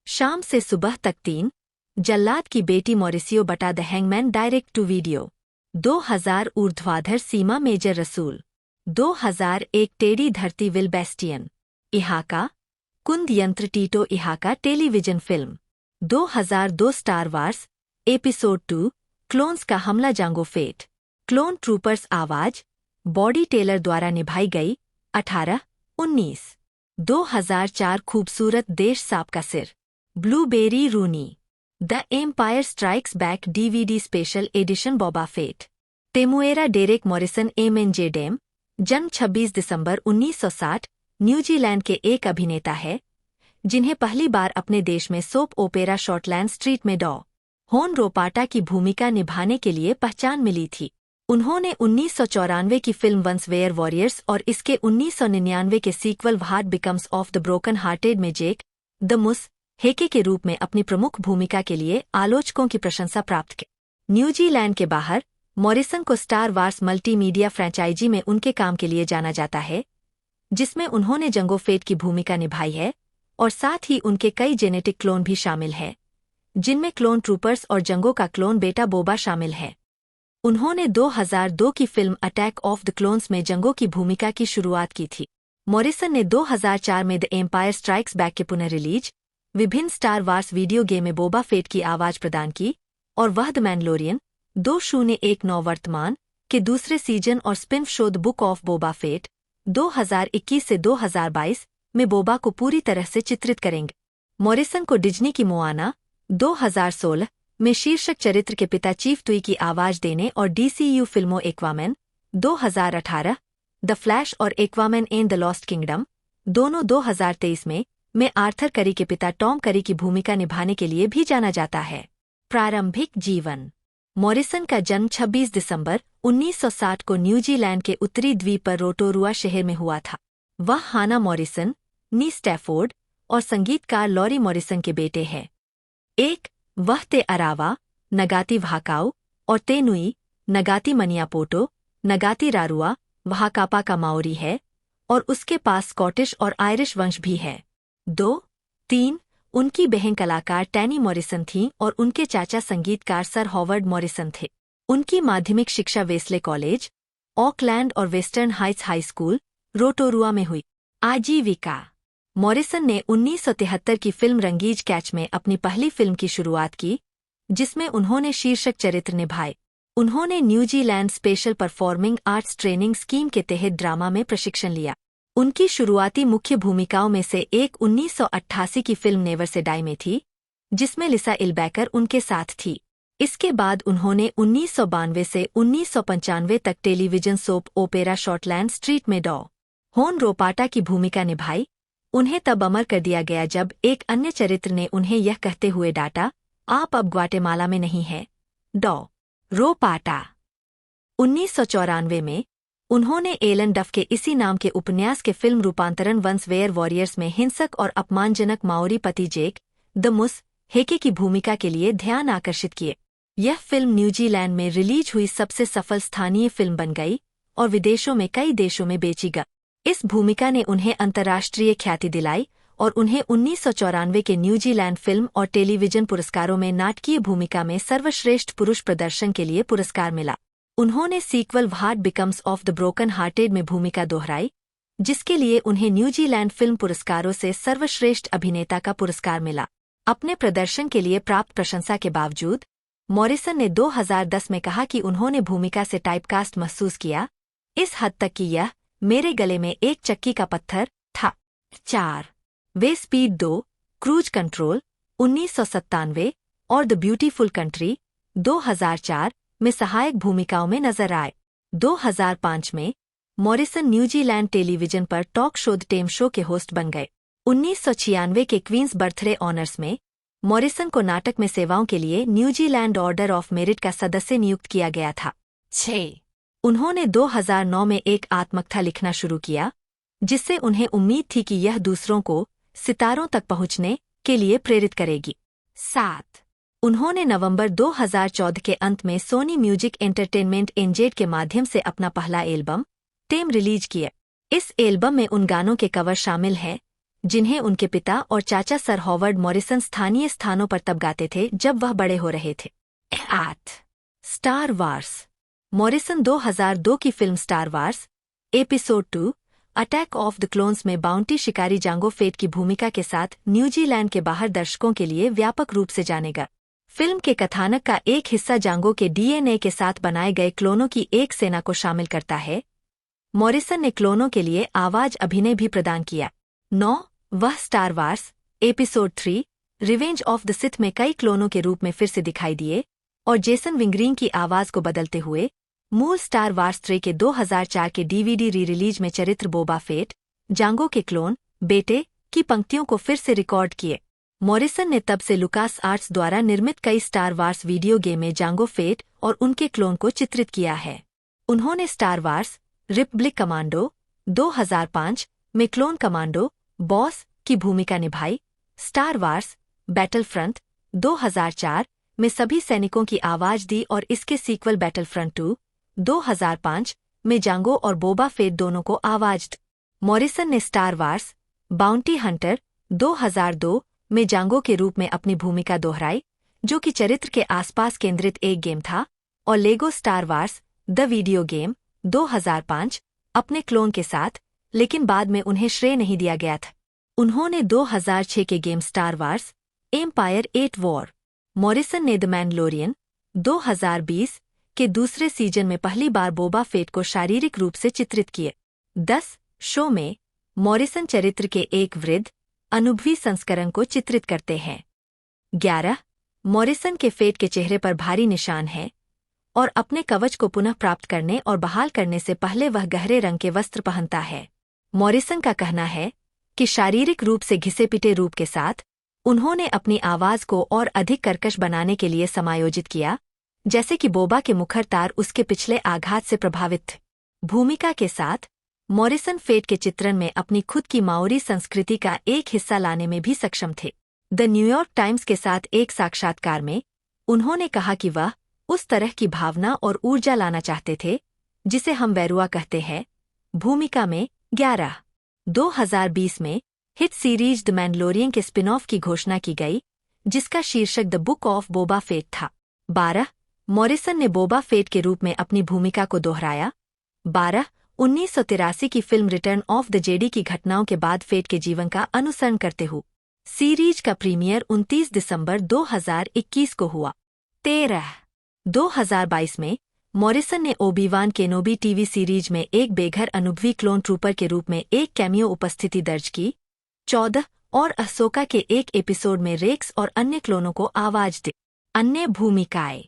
शाम से सुबह तक 3 जल्लाद की बेटी Mauricio Bata the hangman direct to video. 2000 ऊर्ध्वाधर सीमा मेजर रसूल। 2001 टेडी धरती विल बेस्टियन। इहाका कुंद यंत्र Tito Ihaka television film. 2002 Star Wars episode 2 clones का हमला जांगो फेट। क्लोन ट्रूपर्स आवाज बॉडी टेलर द्वारा निभाई गई। 18-19। 2004 खूबसूरत देश सांप का सिर। Blueberry Rooney. The Empire Strikes Back DVD special edition Boba Fett. Temuera Derek Morrison एमएनजे डेम। जन्म 26 दिसंबर 1960, न्यूजीलैंड के एक अभिनेता है जिन्हें पहली बार अपने देश में सोप ओपेरा शॉर्टलैंड स्ट्रीट में डॉ होन रोपाटा की भूमिका निभाने के लिए पहचान मिली थी। उन्होंने 1994 की फिल्म वंस वेयर वॉरियर्स और इसके 1999 के sequel heart becomes of the broken hearted में जेक द मुस हेके के रूप में अपनी प्रमुख भूमिका के लिए आलोचकों की प्रशंसा प्राप्त की। न्यूजीलैंड के बाहर मॉरिसन को स्टार वार्स मल्टीमीडिया फ्रेंचाइजी में उनके काम के लिए जाना जाता है, जिसमें उन्होंने जंगो फेट की भूमिका निभाई है, और साथ ही उनके कई जेनेटिक क्लोन भी शामिल हैं, जिनमें क्लोन ट्रूपर्स और जंगो का क्लोन बेटा बोबा शामिल है। उन्होंने 2002 की film attack of the clones में जंगो की भूमिका की शुरुआत की थी। मॉरिसन ने 2004 में द एम्पायर स्ट्राइक्स बैक के पुनः रिलीज विभिन्न स्टार वार्स वीडियो गेम में बोबा फेट की आवाज प्रदान की, और वह द मैंडलोरियन 2019 वर्तमान के दूसरे सीजन और spin show the book of Boba Fett 2021 से 2022 में बोबा को पूरी तरह से चित्रित करेंगे। मॉरिसन को डिज्नी की मोआना 2016 में शीर्षक चरित्र के पिता चीफ ट्वी की आवाज देने और DCU फिल्मों एक्वामैन 2018, द फ्लैश और Aquaman and the lost kingdom दोनों 2023 में आर्थर करी के पिता टॉम करी की भूमिका निभाने के लिए भी जाना जाता है। प्रारंभिक जीवन। मॉरिसन का जन्म 26 दिसंबर 1960 को न्यूजीलैंड के उत्तरी द्वीप पर रोटोरुआ शहर में हुआ था। वह हाना मॉरिसन, नी स्टैफोर्ड और संगीतकार लॉरी मॉरिसन के बेटे हैं। वह ते अरावा, नगाती वहाकाउ और तेनुई, नगाती मनियापोटो, नगाती रारुआ, वहाकापा का माओरी है, और उसके पास स्कॉटिश और आयरिश वंश भी है। 3 उनकी बहन कलाकार टैनी मॉरिसन थीं और उनके चाचा संगीतकार सर हॉवर्ड मॉरिसन थे। उनकी माध्यमिक शिक्षा वेस्ले कॉलेज, ऑकलैंड और western Heights high school, Rotorua में हुई। आजीविका। मॉरिसन ने 1973 की फिल्म रंगीज कैच में अपनी पहली फिल्म की शुरुआत की, जिसमें उन्होंने शीर्षक चरित्र निभाए। उन्होंने New Zealand special performing arts training scheme के तहत ड्रामा में प्रशिक्षण लिया। उनकी शुरुआती मुख्य भूमिकाओं में से एक 1988 की फिल्म नेवर से डाई में थी, जिसमें लिसा इल्बैकर उनके साथ थी। इसके बाद उन्होंने 1992 से 1995 तक टेलीविजन सोप ओपेरा शॉर्टलैंड स्ट्रीट में डॉ. होन रोपाटा की भूमिका निभाई। उन्हें तब अमर कर दिया गया जब एक अन्य चरित्र ने उन्हें यह कहते हुए डांटा, आप अब ग्वाटेमाला में नहीं हैं, डॉ. रोपाटा। 1994 में उन्होंने एलन डफ के इसी नाम के उपन्यास के फिल्म रूपांतरण वंस वेयर वॉरियर्स में हिंसक और अपमानजनक माओरी पति जेक द मुस हेके की भूमिका के लिए ध्यान आकर्षित किए। यह फिल्म न्यूजीलैंड में रिलीज हुई सबसे सफल स्थानीय फिल्म बन गई और विदेशों में कई देशों में बेची गई। इस भूमिका ने उन्हें अंतर्राष्ट्रीय ख्याति दिलाई और उन्हें 1994 के न्यूजीलैंड फिल्म और टेलीविजन पुरस्कारों में नाटकीय भूमिका में सर्वश्रेष्ठ पुरुष प्रदर्शन के लिए पुरस्कार मिला। उन्होंने sequel heart becomes of the broken hearted में भूमिका दोहराई, जिसके लिए उन्हें न्यूजीलैंड फिल्म पुरस्कारों से सर्वश्रेष्ठ अभिनेता का पुरस्कार मिला। अपने प्रदर्शन के लिए प्राप्त प्रशंसा के बावजूद मॉरिसन ने 2010 में कहा कि उन्होंने भूमिका से टाइपकास्ट महसूस किया, इस हद तक कि यह मेरे गले में एक चक्की का पत्थर था। 4 वे स्पीड 2, क्रूज कंट्रोल 1997 और द ब्यूटीफुल कंट्री 2004 में सहायक भूमिकाओं में नजर आए। 2005 में मॉरिसन न्यूजीलैंड टेलीविजन पर talk show the time show के होस्ट बन गए। 1996 के क्वींस बर्थडे ऑनर्स में मॉरिसन को नाटक में सेवाओं के लिए न्यूजीलैंड ऑर्डर ऑफ मेरिट का सदस्य नियुक्त किया गया था। 6 उन्होंने 2009 में एक आत्मकथा लिखना शुरू किया, जिससे उन्हें उम्मीद थी कि यह दूसरों को सितारों तक पहुंचने के लिए प्रेरित करेगी। 7 उन्होंने नवंबर 2014 के अंत में सोनी म्यूजिक एंटरटेनमेंट एनजेड के माध्यम से अपना पहला एल्बम टेम रिलीज किया। इस एल्बम में उन गानों के कवर शामिल हैं जिन्हें उनके पिता और चाचा सर हॉवर्ड मॉरिसन स्थानीय स्थानों पर तब गाते थे जब वह बड़े हो रहे थे। 8 स्टार वार्स। मॉरिसन 2002 की film star Wars episode 2 attack of the clones में बाउंटी शिकारी जांगो फेट की भूमिका के साथ न्यूजीलैंड के बाहर दर्शकों के लिए व्यापक रूप से जाने गए। फिल्म के कथानक का एक हिस्सा जांगो के डीएनए के साथ बनाए गए क्लोनों की एक सेना को शामिल करता है। मॉरिसन ने क्लोनों के लिए आवाज अभिनय भी प्रदान किया। 9 वह star Wars episode 3 revenge of the Sith में कई क्लोनों के रूप में फिर से दिखाई दिए और जेसन विंगरिंग की आवाज को बदलते हुए मूल स्टार वार्स 3 के 2004 के डीवीडी री रिलीज में चरित्र बोबा फेट जांगो के क्लोन बेटे की पंक्तियों को फिर से रिकॉर्ड किए। मॉरिसन ने तब से लुकास आर्ट्स द्वारा निर्मित कई स्टार वार्स वीडियो गेम में जांगो फेट और उनके क्लोन को चित्रित किया है। उन्होंने स्टार वार्स रिपब्लिक कमांडो 2005 में क्लोन कमांडो बॉस की भूमिका निभाई, स्टार वार्स बैटलफ्रंट 2004 में सभी सैनिकों की आवाज दी और इसके सीक्वल बैटलफ्रंट 2 2005 में जांगो और बोबा फेट दोनों को आवाज दी। मॉरिसन ने स्टार वार्स बाउंटी हंटर 2002 में जांगो के रूप में अपनी भूमिका दोहराई, जो कि चरित्र के आसपास केंद्रित एक गेम था, और Lego Star Wars the video game 2005 अपने क्लोन के साथ, लेकिन बाद में उन्हें श्रेय नहीं दिया गया था। उन्होंने 2006 के game Star Wars Empire 8 war. Morrison ने द मैंडलोरियन 2020 के दूसरे सीजन में पहली बार बोबा फेट को शारीरिक रूप से चित्रित किए। 10 शो में मॉरिसन चरित्र के एक वृद्ध अनुभवी संस्करण को चित्रित करते हैं। 11 मॉरिसन के फेट के चेहरे पर भारी निशान है और अपने कवच को पुनः प्राप्त करने और बहाल करने से पहले वह गहरे रंग के वस्त्र पहनता है। मॉरिसन का कहना है कि शारीरिक रूप से घिसे पिटे रूप के साथ उन्होंने अपनी आवाज को और अधिक कर्कश बनाने के लिए समायोजित किया, जैसे कि बोबा के मुखर तार उसके पिछले आघात से प्रभावित थे। भूमिका के साथ मॉरिसन फेट के चित्रण में अपनी खुद की माओरी संस्कृति का एक हिस्सा लाने में भी सक्षम थे। द न्यूयॉर्क टाइम्स के साथ एक साक्षात्कार में उन्होंने कहा कि वह उस तरह की भावना और ऊर्जा लाना चाहते थे जिसे हम वेरुआ कहते हैं। भूमिका में 11 2020 में हिट सीरीज द मैंडलोरियन के स्पिन ऑफ की घोषणा की गई, जिसका शीर्षक the book of Boba Fett था। 12 मॉरिसन ने बोबा फेट के रूप में अपनी भूमिका को दोहराया। 12 1983 की film written of the JD की घटनाओं के बाद फेट के जीवन का अनुसरण करते हुए सीरीज का प्रीमियर 29 दिसंबर 2021 को हुआ। 13 2022 में मॉरिसन ने ओबी-वान केनोबी टीवी सीरीज में एक बेघर अनुभवी क्लोन ट्रूपर के रूप में एक कैमियो उपस्थिति दर्ज की। 14 और अहसोका के एक एपिसोड में रेक्स और अन्य क्लोनों को आवाज दी। अन्य भूमिकाएं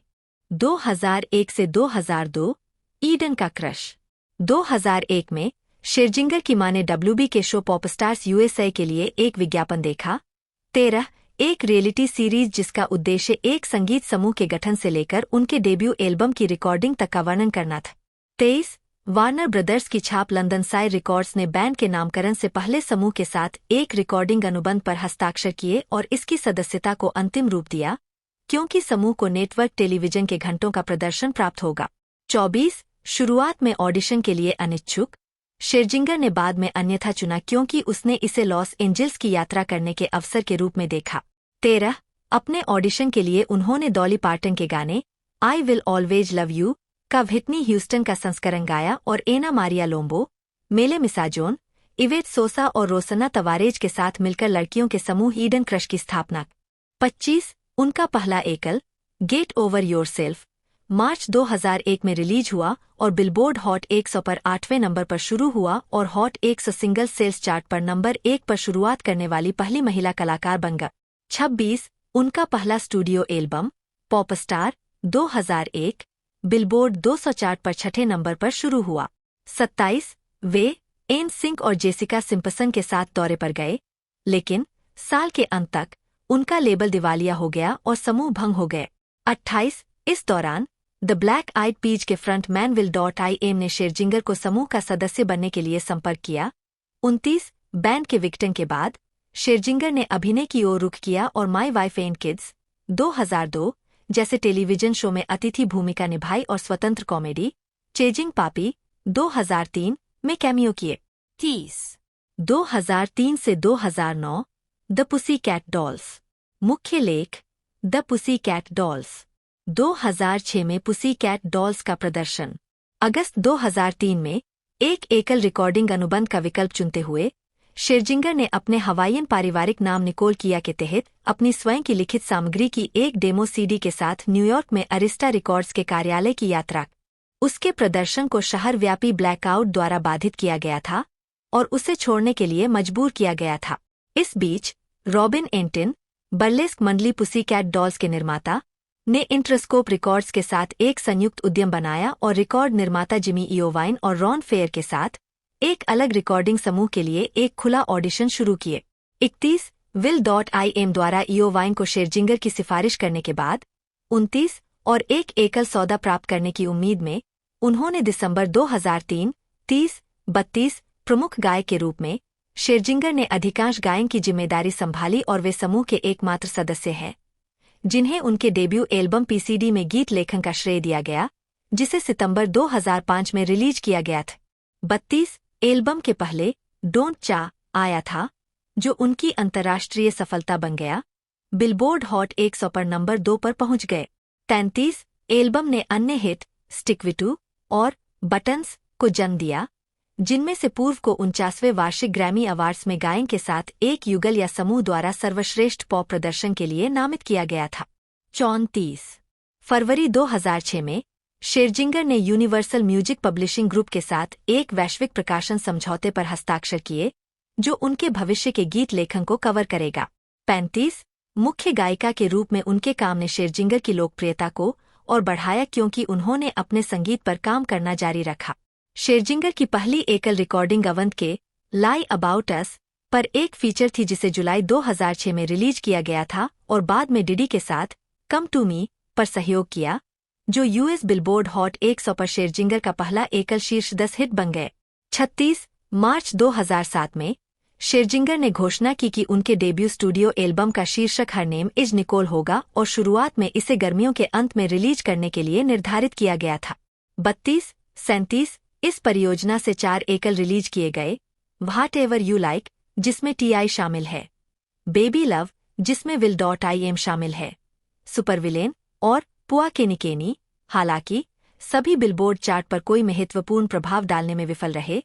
2001 से 2002 ईडन का क्रश। 2001 में शेरजिंगर की मां ने WB के शो पॉपस्टार्स USA के लिए एक विज्ञापन देखा। 13 एक रियलिटी सीरीज जिसका उद्देश्य एक संगीत समूह के गठन से लेकर उनके डेब्यू एल्बम की रिकॉर्डिंग तक का वर्णन करना था। 23 वार्नर ब्रदर्स की छाप लंदन साई रिकॉर्ड्स ने बैंड के नामकरण से पहले समूह के साथ एक रिकॉर्डिंग अनुबंध पर हस्ताक्षर किए और इसकी सदस्यता को अंतिम रूप दिया, क्योंकि समूह को नेटवर्क टेलीविजन के घंटों का प्रदर्शन प्राप्त होगा। 24 शुरुआत में ऑडिशन के लिए अनिच्छुक, शेरजिंगर ने बाद में अन्यथा चुना क्योंकि उसने इसे लॉस एंजल्स की यात्रा करने के अवसर के रूप में देखा। 13 अपने ऑडिशन के लिए उन्होंने डॉली पार्टन के गाने I will always love you का व्हिटनी ह्यूस्टन का संस्करण गाया और एना मारिया लोम्बो, मेले मिसाजोन, इवेट सोसा और रोसना तवारेज के साथ मिलकर लड़कियों के समूह ईडन क्रश की स्थापना। 25 उनका पहला एकल गेट ओवर योरसेल्फ मार्च 2001 में रिलीज हुआ और बिलबोर्ड हॉट 100 पर 8वें नंबर पर शुरू हुआ और हॉट 100 सिंगल सेल्स चार्ट पर नंबर 1 पर शुरुआत करने वाली पहली महिला कलाकार बन गई। 26 उनका पहला studio album pop star 2001 billboard 200 chart पर 6ठे नंबर पर शुरू हुआ। 27 वे एन सिंक और जेसिका सिम्पसन के साथ दौरे पर गए, लेकिन साल के अंत तक उनका लेबल दिवालिया हो गया और समूह भंग हो गए। 28 इस दौरान द ब्लैक आइड पीज के फ्रंटमैन विल.i.एम ने शेरजिंगर को समूह का सदस्य बनने के लिए संपर्क किया। 29 बैंड के विघटन के बाद शेरजिंगर ने अभिनय की ओर रुख किया और माई वाइफ एंड किड्स 2002 जैसे टेलीविजन शो में अतिथि भूमिका निभाई और स्वतंत्र कॉमेडी चेजिंग पापी 2003 में कैमियो किए। 30 2003 से 2009 द पुसी कैट डॉल्स। मुख्य लेख द पुसी कैट डॉल्स। 2006 में पुसी कैट डॉल्स का प्रदर्शन। अगस्त 2003 में एक एकल रिकॉर्डिंग अनुबंध का विकल्प चुनते हुए शेरजिंगर ने अपने हवाईयन पारिवारिक नाम निकोल किया के तहत अपनी स्वयं की लिखित सामग्री की एक डेमो सीडी के साथ न्यूयॉर्क में अरिस्टा रिकॉर्ड्स के कार्यालय की यात्रा। उसके प्रदर्शन को शहरव्यापी ब्लैकआउट द्वारा बाधित किया गया था और उसे छोड़ने के लिए मजबूर किया गया था। इस बीच रॉबिन एंटिन बर्लेस्क मंडली पुसी कैट डॉल्स के निर्माता ने इंट्रोस्कोप रिकॉर्ड्स के साथ एक संयुक्त उद्यम बनाया और रिकॉर्ड निर्माता जिमी इयोवाइन और रॉन फेयर के साथ एक अलग रिकॉर्डिंग समूह के लिए एक खुला ऑडिशन शुरू किए। 31 will.i.am द्वारा ईओवाइन को शेरजिंगर की सिफारिश करने के बाद 29 और एक एकल सौदा प्राप्त करने की उम्मीद में उन्होंने दिसंबर 2003 30-32 प्रमुख गायक के रूप में शेरजिंगर ने अधिकांश गायन की जिम्मेदारी संभाली और वे समूह के एकमात्र सदस्य हैं जिन्हें उनके डेब्यू एल्बम पीसीडी में गीत लेखन का श्रेय दिया गया, जिसे सितंबर 2005 में रिलीज किया गया था। 32 एल्बम के पहले डोंट चा आया था, जो उनकी अंतर्राष्ट्रीय सफलता बन गया। बिलबोर्ड हॉट 100 पर नंबर 2 पर पहुंच गए। 33 एल्बम ने अन्य हिट स्टिक विथ यू और बटन्स को जन्म दिया, जिनमें से पूर्व को 49वें वार्षिक ग्रैमी अवार्ड्स में गायन के साथ एक युगल या समूह द्वारा सर्वश्रेष्ठ पॉप प्रदर्शन के लिए नामित किया गया था। 34 फरवरी 2006 में शेरजिंगर ने यूनिवर्सल म्यूजिक पब्लिशिंग ग्रुप के साथ एक वैश्विक प्रकाशन समझौते पर हस्ताक्षर किए, जो उनके भविष्य के गीत लेखन को कवर करेगा। 35 मुख्य गायिका के रूप में उनके काम ने शेरजिंगर की लोकप्रियता को और बढ़ाया क्योंकि उन्होंने अपने संगीत पर काम करना जारी रखा। शेरजिंगर की पहली एकल रिकॉर्डिंग अवंत के लाई अबाउट अस पर एक फीचर थी, जिसे जुलाई 2006 में रिलीज किया गया था और बाद में डिडी के साथ कम टू मी पर सहयोग किया, जो यूएस बिलबोर्ड हॉट 100 पर शेरजिंगर का पहला एकल शीर्ष 10 हिट बन गए। 36 मार्च 2007 में शेरजिंगर ने घोषणा की कि उनके डेब्यू स्टूडियो एल्बम का शीर्षक हर नेम इज निकोल होगा और शुरुआत में इसे गर्मियों के अंत में रिलीज करने के लिए निर्धारित किया गया था। 32-37 इस परियोजना से 4 एकल रिलीज किए गए। व्हाट एवर यू लाइक, जिसमें टीआई शामिल है, बेबी लव, जिसमें will.i.am शामिल है, सुपरविलेन और पुआ केनिकेनी। हालांकि सभी बिलबोर्ड चार्ट पर कोई महत्वपूर्ण प्रभाव डालने में विफल रहे।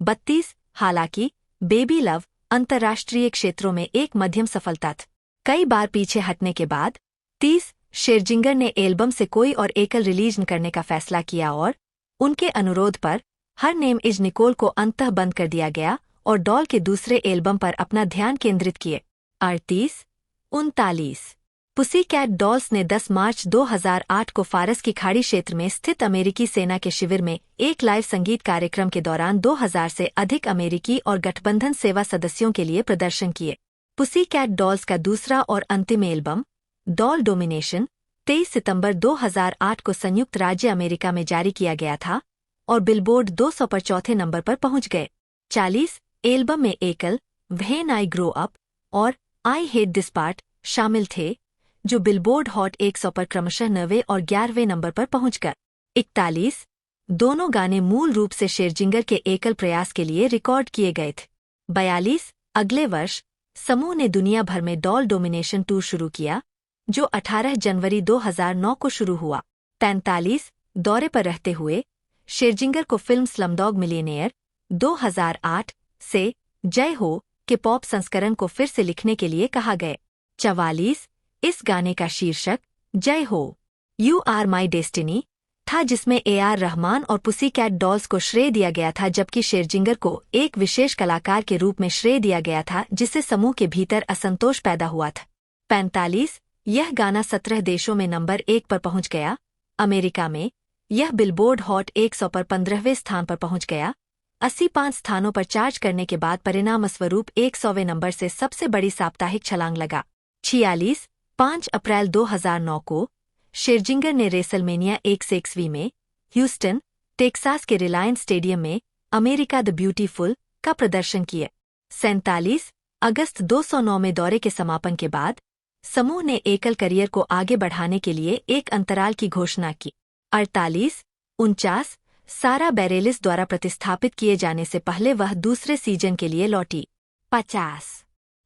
32 हालांकि बेबी लव अंतर्राष्ट्रीय क्षेत्रों में एक मध्यम सफलता थी। कई बार पीछे हटने के बाद 30 शेरजिंगर ने एल्बम से कोई और एकल रिलीज न करने का फैसला किया और उनके अनुरोध पर हर नेम इज निकोल को अंततः बंद कर दिया गया और डॉल के दूसरे एल्बम पर अपना ध्यान केंद्रित किए। 38-39 पुसीकैट डॉल्स ने 10 मार्च 2008 को फारस की खाड़ी क्षेत्र में स्थित अमेरिकी सेना के शिविर में एक लाइव संगीत कार्यक्रम के दौरान 2000 से अधिक अमेरिकी और गठबंधन सेवा सदस्यों के लिए प्रदर्शन किए। पुसीकैट डॉल्स का दूसरा और अंतिम एल्बम डॉल डोमिनेशन 23 सितंबर 2008 को संयुक्त राज्य अमेरिका में जारी किया गया था और बिलबोर्ड 200 पर चौथे नंबर पर पहुंच गए। 40 एल्बम में एकल व्हेन आई ग्रो अप और आई हेट दिस पार्ट शामिल थे, जो बिलबोर्ड हॉट 100 पर क्रमशः 9वें और 11वें नंबर पर पहुंच गए। 41 दोनों गाने मूल रूप से शेरजिंगर के एकल प्रयास के लिए रिकॉर्ड किए गए थे। 42 अगले वर्ष समूह ने दुनिया भर में डॉल डोमिनेशन टूर शुरू किया, जो 18 जनवरी 2009 को शुरू हुआ। 43 दौरे पर रहते हुए शेरजिंगर को फिल्म स्लमडॉग मिलियनेयर 2008 से जय हो के पॉप संस्करण को फिर से लिखने के लिए कहा गया। 44 इस गाने का शीर्षक जय हो यू आर माई डेस्टिनी था, जिसमें AR रहमान और पुसीकैट डॉल्स को श्रेय दिया गया था, जबकि शेरजिंगर को एक विशेष कलाकार के रूप में श्रेय दिया गया था, जिससे समूह के भीतर असंतोष पैदा हुआ था। 45 यह गाना 17 देशों में नंबर 1 पर पहुंच गया। अमेरिका में यह बिलबोर्ड हॉट 100 पर 15वें स्थान पर पहुंच गया। 85 स्थानों पर चार्ज करने के बाद परिणामस्वरूप 100वें नंबर से सबसे बड़ी साप्ताहिक छलांग लगा। 46 5 अप्रैल 2009 को शेरजिंगर ने रेसलमेनिया 106 में ह्यूस्टन, टेक्सास के रिलायंस स्टेडियम में अमेरिका द ब्यूटीफुल का प्रदर्शन किया। 47 अगस्त 209 में दौरे के समापन के बाद समूह ने एकल करियर को आगे बढ़ाने के लिए एक अंतराल की घोषणा की। 48-49 सारा बैरेलिस द्वारा प्रतिस्थापित किए जाने से पहले वह दूसरे सीजन के लिए लौटी। 50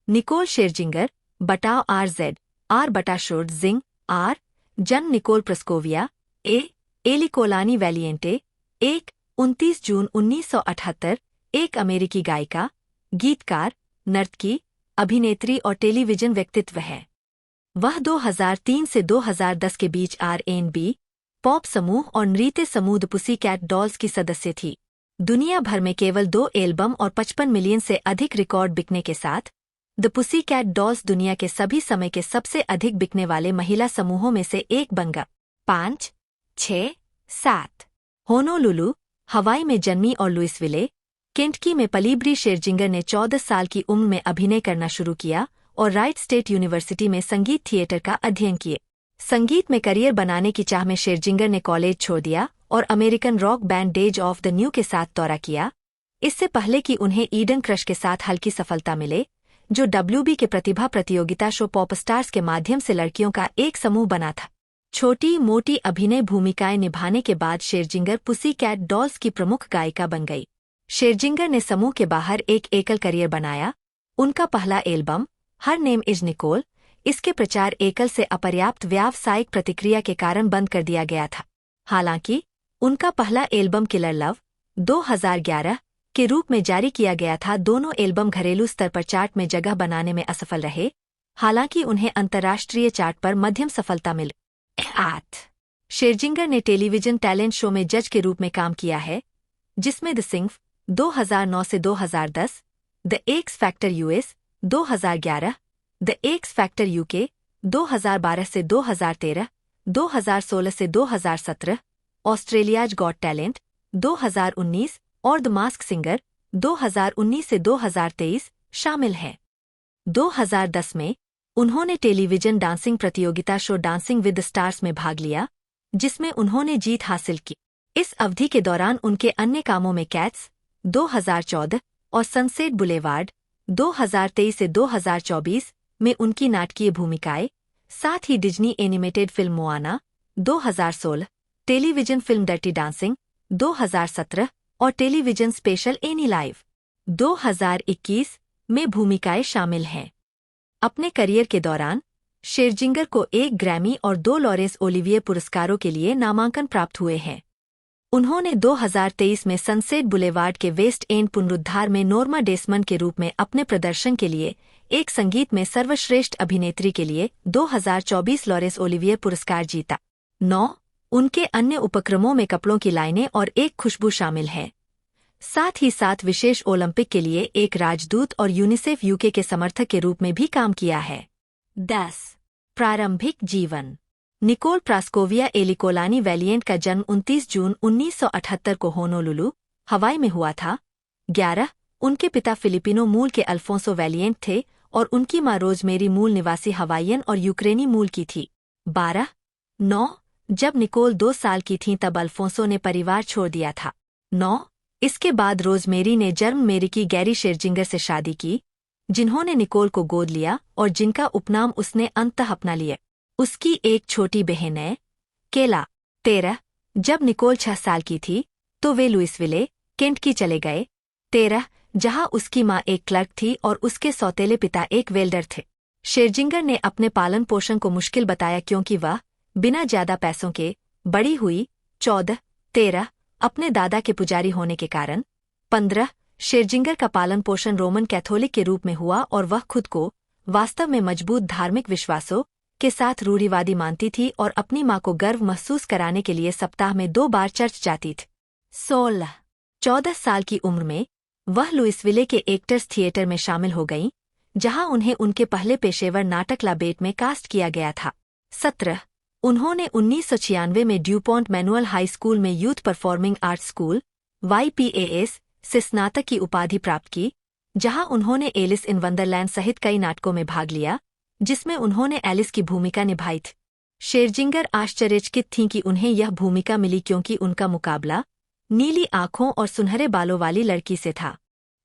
निकोल शेरजिंगर बटाव RZ R बटा शोर्ट जिंग R जन निकोल प्रस्कोविया एलिकोलानी वैलियंटे 29 जून 1978 एक अमेरिकी गायिका, गीतकार, नर्तकी, अभिनेत्री और टेलीविजन व्यक्तित्व है। वह 2003 से 2010 के बीच R&B पॉप समूह और नृत्य समूह द पुसीकैट डॉल्स की सदस्य थी। दुनिया भर में केवल 2 एल्बम और 55 मिलियन से अधिक रिकॉर्ड बिकने के साथ द पुसीकैट डॉल्स दुनिया के सभी समय के सबसे अधिक बिकने वाले महिला समूहों में से एक बन गया। 5-6-7 होनोलुलु हवाई में जन्मी और लुइसविले, केंटकी में पली ब्री शेरजिंगर ने 14 साल की उम्र में अभिनय करना शुरू किया और राइट स्टेट यूनिवर्सिटी में संगीत थिएटर का अध्ययन किए। संगीत में करियर बनाने की चाह में शेरजिंगर ने कॉलेज छोड़ दिया और American rock band days of the new के साथ दौरा किया। इससे पहले कि उन्हें ईडन क्रश के साथ हल्की सफलता मिले, जो WB के प्रतिभा प्रतियोगिता शो पॉप स्टार्स के माध्यम से लड़कियों का एक समूह बना था। छोटी मोटी अभिनय भूमिकाएं निभाने के बाद शेरजिंगर पुसी कैट डॉल्स की प्रमुख गायिका बन गई। शेरजिंगर ने समूह के बाहर एक एकल करियर बनाया। उनका पहला album her name is Nicole, इसके प्रचार एकल से अपर्याप्त व्यावसायिक प्रतिक्रिया के कारण बंद कर दिया गया था। हालांकि उनका पहला एल्बम किलर लव 2011 के रूप में जारी किया गया था। दोनों एल्बम घरेलू स्तर पर चार्ट में जगह बनाने में असफल रहे, हालांकि उन्हें अंतर्राष्ट्रीय चार्ट पर मध्यम सफलता मिली। 8 शेरजिंगर ने टेलीविजन टैलेंट शो में जज के रूप में काम किया है, जिसमें द सिंफ 2009 से 2010, the x factor US 2011, the x factor UK 2012 से 2013, 2016 से 2017, ऑस्ट्रेलियाज गॉट टैलेंट 2019 और द मास्क सिंगर 2019 से 2023 शामिल हैं। 2010 में उन्होंने टेलीविजन डांसिंग प्रतियोगिता show dancing with the stars में भाग लिया, जिसमें उन्होंने जीत हासिल की। इस अवधि के दौरान उनके अन्य कामों में कैट्स 2014 और सनसेट बुलेवार्ड 2023 से 2024 में उनकी नाटकीय भूमिकाएं, साथ ही Disney animated film Moana 2016, television film Dirty Dancing 2017 और टेलीविजन स्पेशल एनी लाइव 2021 में भूमिकाएं शामिल हैं। अपने करियर के दौरान शेरजिंगर को 1 ग्रैमी और 2 लॉरेंस ओलिविये पुरस्कारों के लिए नामांकन प्राप्त हुए हैं। उन्होंने 2023 में सनसेट बुलेवार्ड के वेस्ट एंड पुनरुद्धार में नोर्मा डेसमंड के रूप में अपने प्रदर्शन के लिए एक संगीत में सर्वश्रेष्ठ अभिनेत्री के लिए 2024 लॉरेंस ओलिविये पुरस्कार जीता। 9 उनके अन्य उपक्रमों में कपड़ों की लाइनें और एक खुशबू शामिल हैं। साथ ही साथ विशेष ओलंपिक के लिए एक राजदूत और यूनिसेफ यूके के समर्थक के रूप में भी काम किया है। 10 प्रारंभिक जीवन। निकोल प्रास्कोविया एलिकोलानी वैलिएंट का जन्म 29 जून 1978 को होनोलुलु, हवाई में हुआ था। 11 उनके पिता फिलिपिनो मूल के अल्फोंसो वैलिएंट थे और उनकी मां रोजमेरी मूल निवासी हवाईयन और यूक्रेनी मूल की थी। 9 जब निकोल 2 साल की थीं तब अल्फोंसो ने परिवार छोड़ दिया था। 9 इसके बाद रोजमेरी ने जर्मन अमेरिकी गैरी शेरजिंगर से शादी की, जिन्होंने निकोल को गोद लिया और जिनका उपनाम उसने अंततः अपना लिया। उसकी एक छोटी बहन है, केला। 13 जब निकोल 6 साल की थी तो वे लुइसविले, केंटकी चले गए। 13 जहां उसकी मां एक क्लर्क थी और उसके सौतेले पिता एक वेल्डर थे। शेरजिंगर ने अपने पालन पोषण को मुश्किल बताया क्योंकि वह बिना ज्यादा पैसों के बड़ी हुई। 13 अपने दादा के पुजारी होने के कारण। 15 शेरजिंगर का पालन पोषण रोमन कैथोलिक के रूप में हुआ और वह खुद को वास्तव में मजबूत धार्मिक विश्वासों के साथ रूढ़िवादी मानती थी और अपनी मां को गर्व महसूस कराने के लिए सप्ताह में 2 बार चर्च जाती थी। 16 14 साल की उम्र में वह लुइसविले के एक्टर्स थिएटर में शामिल हो गईं, जहां उन्हें उनके पहले पेशेवर नाटक ला बेट में कास्ट किया गया था। 17 उन्होंने 1996 में ड्यूपॉन्ट मैनुअल हाई स्कूल में youth performing arts school YPAS से स्नातक की उपाधि प्राप्त की, जहां उन्होंने एलिस इन वंडरलैंड सहित कई नाटकों में भाग लिया, जिसमें उन्होंने एलिस की भूमिका निभाई थी। शेरजिंगर आश्चर्यचकित थीं कि उन्हें यह भूमिका मिली क्योंकि उनका मुकाबला नीली आंखों और सुनहरे बालों वाली लड़की से था।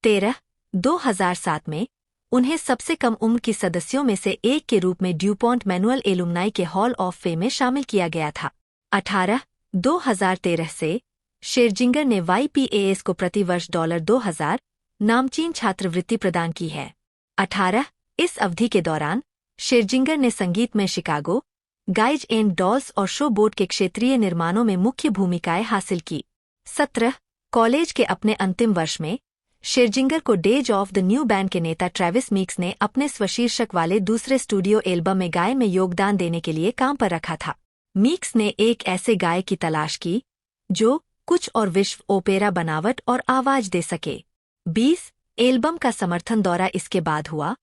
13 2007 में उन्हें सबसे कम उम्र की सदस्यों में से एक के रूप में ड्यूपॉन्ट मैनुअल एलुमनाई के हॉल ऑफ फेम में शामिल किया गया था। 18 2013 से शेरजिंगर ने YPAS को प्रतिवर्ष $2000 नामचीन छात्रवृत्ति प्रदान की है। 18 इस अवधि के दौरान शेरजिंगर ने संगीत में शिकागो, गाइज एंड डॉल्स और शो बोट के क्षेत्रीय निर्माणों में मुख्य भूमिकाएं हासिल की। 17 कॉलेज के अपने अंतिम वर्ष में शेरजिंगर को days of the new band के नेता ट्रेविस मीक्स ने अपने स्वशीर्षक वाले दूसरे स्टूडियो एल्बम में गायन में योगदान देने के लिए काम पर रखा था। मीक्स ने एक ऐसे गायक की तलाश की जो कुछ और विश्व ओपेरा बनावट और आवाज दे सके। 20 एल्बम का समर्थन दौरा इसके बाद हुआ,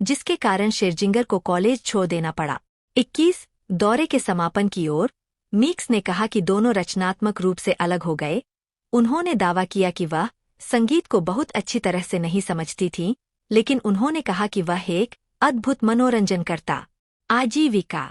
जिसके कारण शेरजिंगर को कॉलेज छोड़ देना पड़ा। 21 दौरे के समापन की ओर मीक्स ने कहा कि दोनों रचनात्मक रूप से अलग हो गए। उन्होंने दावा किया कि वह संगीत को बहुत अच्छी तरह से नहीं समझती थीं, लेकिन उन्होंने कहा कि वह एक अद्भुत मनोरंजनकर्ता। आजीविका।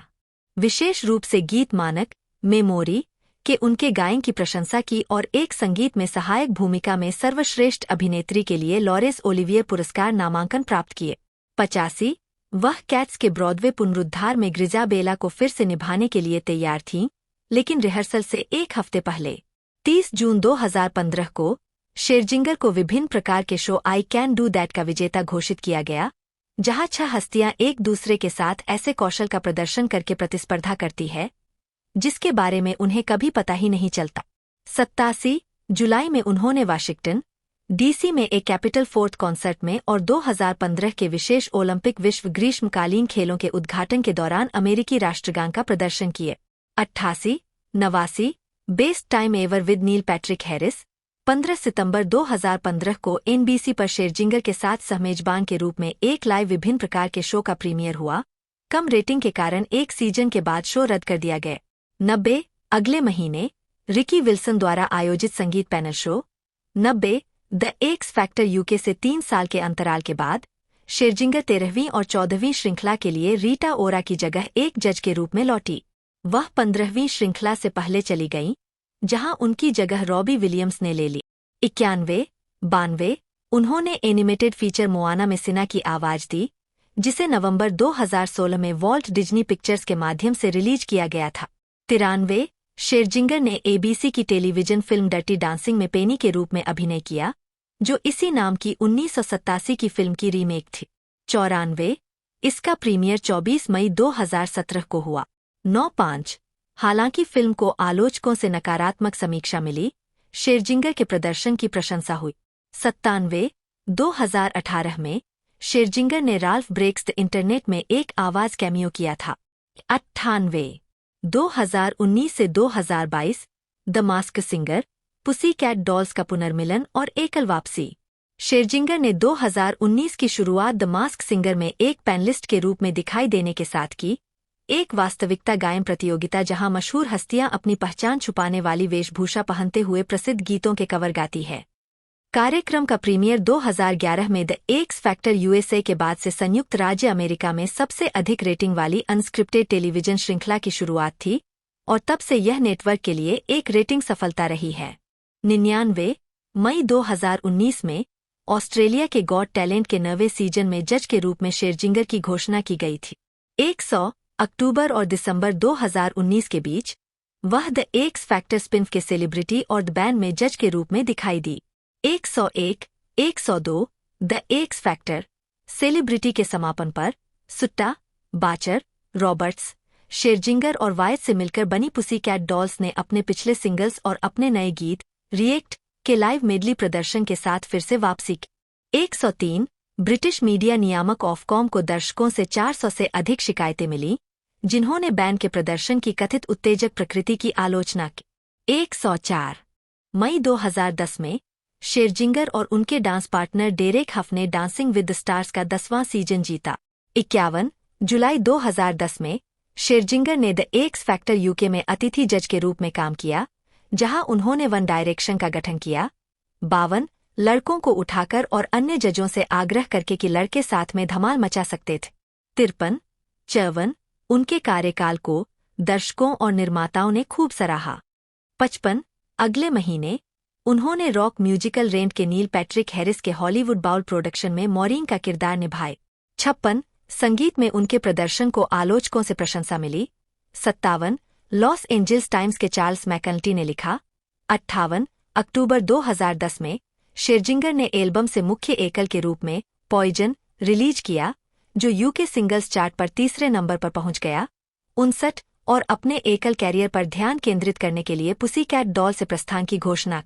विशेष रूप से गीत मानक मेमोरी के उनके गायन की प्रशंसा की और एक संगीत में सहायक भूमिका में सर्वश्रेष्ठ अभिनेत्री के लिए लॉरेंस ओलिवियर पुरस्कार नामांकन प्राप्त किए। 85 वह कैट्स के ब्रॉडवे पुनरुद्धार में ग्रिजाबेला को फिर से निभाने के लिए तैयार थीं, लेकिन रिहर्सल से एक हफ्ते पहले 30 जून 2015 को शेरजिंगर को विभिन्न प्रकार के show I can do that का विजेता घोषित किया गया, जहां 6 हस्तियां एक दूसरे के साथ ऐसे कौशल का प्रदर्शन करके प्रतिस्पर्धा करती है जिसके बारे में उन्हें कभी पता ही नहीं चलता। 87 जुलाई में उन्होंने वाशिंगटन डीसी में एक कैपिटल फोर्थ कॉन्सर्ट में और 2015 के विशेष ओलंपिक विश्व ग्रीष्मकालीन खेलों के उद्घाटन के दौरान अमेरिकी राष्ट्रगान का प्रदर्शन किए। 88 89 best time ever with Neil Patrick Harris. 15 सितंबर 2015 को एनबीसी पर शेरजिंगर के साथ सहमेजबान के रूप में एक लाइव विभिन्न प्रकार के शो का प्रीमियर हुआ। कम रेटिंग के कारण एक सीजन के बाद शो रद्द कर दिया गया। 90 अगले महीने रिकी विल्सन द्वारा आयोजित संगीत panel show 90 the x factor UK से 3 साल के अंतराल के बाद शेरजिंगर 13वीं और 14वीं श्रृंखला के लिए रीटा ओरा की जगह एक जज के रूप में लौटी। वह 15वीं श्रृंखला से पहले चली गईं, जहां उनकी जगह रॉबी विलियम्स ने ले ली। 91 92 उन्होंने एनिमेटेड फीचर मोआना में सिना की आवाज दी, जिसे नवंबर 2016 में वॉल्ट डिज्नी पिक्चर्स के माध्यम से रिलीज किया गया था। 93 शेरजिंगर ने एबीसी की टेलीविजन फिल्म डर्टी डांसिंग में पेनी के रूप में अभिनय किया, जो इसी नाम की 1987 की फिल्म की रीमेक थी। 94 इसका प्रीमियर 24 मई 2017 को हुआ। 95 हालांकि फिल्म को आलोचकों से नकारात्मक समीक्षा मिली, शेरजिंगर के प्रदर्शन की प्रशंसा हुई। 97 2018 में शेरजिंगर ने राल्फ ब्रेक्स द इंटरनेट में एक आवाज कैमियो किया था। 98 2019 से 2022 the mask singer, Pussycat Dolls का पुनर्मिलन और एकल वापसी। शेरजिंगर ने 2019 की शुरुआत द मास्क सिंगर में एक पैनलिस्ट के रूप में दिखाई देने के साथ की, एक वास्तविकता गायन प्रतियोगिता जहां मशहूर हस्तियां अपनी पहचान छुपाने वाली वेशभूषा पहनते हुए प्रसिद्ध गीतों के कवर गाती है। कार्यक्रम का प्रीमियर 2011 में द एक्स फैक्टर यूएसए के बाद से संयुक्त राज्य अमेरिका में सबसे अधिक रेटिंग वाली अनस्क्रिप्टेड टेलीविजन श्रृंखला की शुरुआत थी और तब से यह नेटवर्क के लिए एक रेटिंग सफलता रही है। 99 मई 2019 में ऑस्ट्रेलिया के गॉट टैलेंट के 9वें सीजन में जज के रूप में शेरजिंगर की घोषणा की गई थी। 100 अक्टूबर और दिसंबर 2019 के बीच वह द एक्स फैक्टर स्पिन के सेलिब्रिटी और द बैंड में जज के रूप में दिखाई दी। 101 102 द एक्स फैक्टर सेलिब्रिटी के समापन पर सुट्टा, बाचर, रॉबर्ट्स, शेरजिंगर और वायत से मिलकर बनी पुसी कैट डॉल्स ने अपने पिछले सिंगल्स और अपने नए गीत रिएक्ट के लाइव मेडली प्रदर्शन के साथ फिर से वापसी की। 103 ब्रिटिश मीडिया नियामक ऑफकॉम को दर्शकों से 400 से अधिक शिकायतें मिली, जिन्होंने बैंड के प्रदर्शन की कथित उत्तेजक प्रकृति की आलोचना की। 104 मई 2010 में शेरजिंगर और उनके डांस पार्टनर डेरेक हफ ने डांसिंग विद द स्टार्स का 10वां सीजन जीता। 51 जुलाई 2010 में शेरजिंगर ने द एक्स फैक्टर यूके में अतिथि जज के रूप में काम किया, जहां उन्होंने वन डायरेक्शन का गठन किया। 52 लड़कों को उठाकर और अन्य जजों से आग्रह करके कि लड़के साथ में धमाल मचा सकते थे। 53 54 उनके कार्यकाल को दर्शकों और निर्माताओं ने खूब सराहा। 55 अगले महीने उन्होंने रॉक म्यूजिकल रेंट के नील पैट्रिक हैरिस के हॉलीवुड बाउल प्रोडक्शन में मॉरीन का किरदार निभाए। 56 संगीत में उनके प्रदर्शन को आलोचकों से प्रशंसा मिली। 57 लॉस एंजल्स टाइम्स के चार्ल्स मैकनल्टी ने लिखा। 58 अक्टूबर 2010 में शेरजिंगर ने एल्बम से मुख्य एकल के रूप में पॉइजन रिलीज किया, जो यूके सिंगल्स चार्ट पर तीसरे नंबर पर पहुंच गया। 59 और अपने एकल कैरियर पर ध्यान केंद्रित करने के लिए पुसी कैट डॉल से प्रस्थान की घोषणा।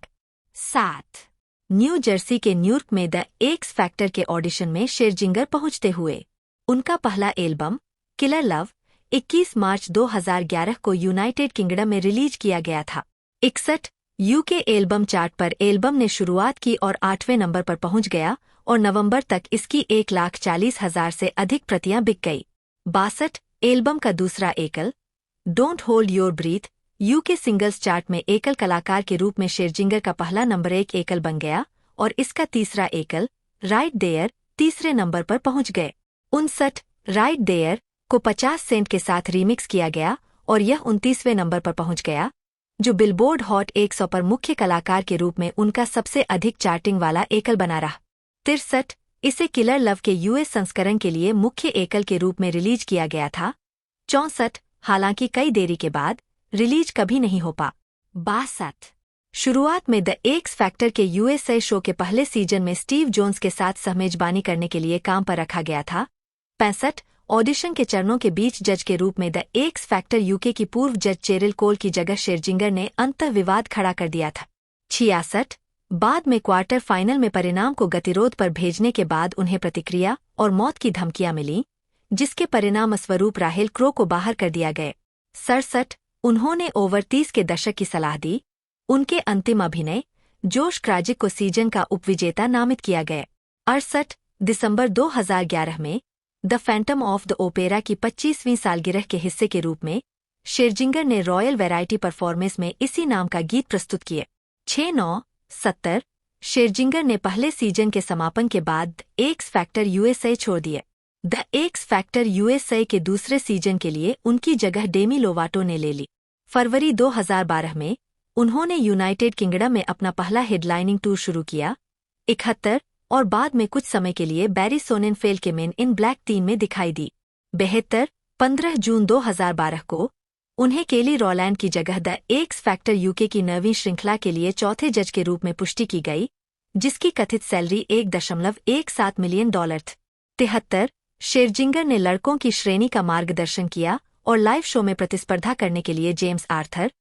7 न्यू जर्सी के न्यूयॉर्क में द एक्स फैक्टर के ऑडिशन में शेरजिंगर पहुंचते हुए उनका पहला एल्बम किलर लव 21 मार्च 2011 को यूनाइटेड किंगडम में रिलीज किया गया था। 61 यूके एल्बम चार्ट पर एल्बम ने शुरुआत की और 8वें नंबर पर पहुंच गया और नवंबर तक इसकी 1,40,000 से अधिक प्रतियां बिक गई। 62 एल्बम का दूसरा एकल don't hold your breathe UK singles chart में एकल कलाकार के रूप में शेरजिंगर का पहला नंबर 1 एकल बन गया और इसका तीसरा एकल राइट देयर तीसरे नंबर पर पहुंच गए। 59 राइट देयर को 50 सेंट के साथ रीमिक्स किया गया और यह 29वें नंबर पर पहुंच गया, जो बिलबोर्ड हॉट 100 पर मुख्य कलाकार के रूप में उनका सबसे अधिक चार्टिंग वाला एकल बना रहा। 63 इसे किलर लव के यूएस संस्करण के लिए मुख्य एकल के रूप में रिलीज किया गया था। 64 हालांकि कई देरी के बाद रिलीज कभी नहीं हो पा। 62 शुरुआत में द एक्स फैक्टर के यूएसए शो के पहले सीजन में स्टीव जोन्स के साथ सहमेजबानी करने के लिए काम पर रखा गया था। 65 ऑडिशन के चरणों के बीच जज के रूप में द एक्स फैक्टर यूके की पूर्व जज चेरिल कोल की जगह शेरजिंगर ने अंतः विवाद खड़ा कर दिया था। 66 बाद में क्वार्टर फाइनल में परिणाम को गतिरोध पर भेजने के बाद उन्हें प्रतिक्रिया और मौत की धमकियां मिलीं, जिसके परिणामस्वरूप राहेल क्रो को बाहर कर दिया गया। 67 उन्होंने ओवर 30 के दशक की सलाह दी। उनके अंतिम अभिनय जोश क्राजिक को सीजन का उपविजेता नामित किया गया। 68 दिसंबर 2011 में the Phantom of the opera की 25वीं सालगिरह के हिस्से के रूप में शेरजिंगर ने रॉयल वैरायटी परफॉर्मेंस में इसी नाम का गीत प्रस्तुत किए। 69 शेरजिंगर ने पहले सीजन के समापन के बाद एक्स फैक्टर यूएसए छोड़ दिए। द एक्स फैक्टर यूएसए के दूसरे सीजन के लिए उनकी जगह डेमी लोवाटो ने ले ली। फरवरी 2012 में उन्होंने यूनाइटेड किंगडम में अपना पहला हेडलाइनिंग टूर शुरू किया। 71 और बाद में कुछ समय के लिए बैरी सोनेनफेल्ड के मेन इन ब्लैक 3 में दिखाई दी। 72 15 जून 2012 को उन्हें केली रॉलैंड की जगह द एक्स फैक्टर यूके की 9वीं श्रृंखला के लिए चौथे जज के रूप में पुष्टि की गई, जिसकी कथित सैलरी $1.17 मिलियन थी। 73 शेरजिंगर ने लड़कों की श्रेणी का मार्गदर्शन किया और लाइव शो में प्रतिस्पर्धा करने के लिए जेम्स आर्थर,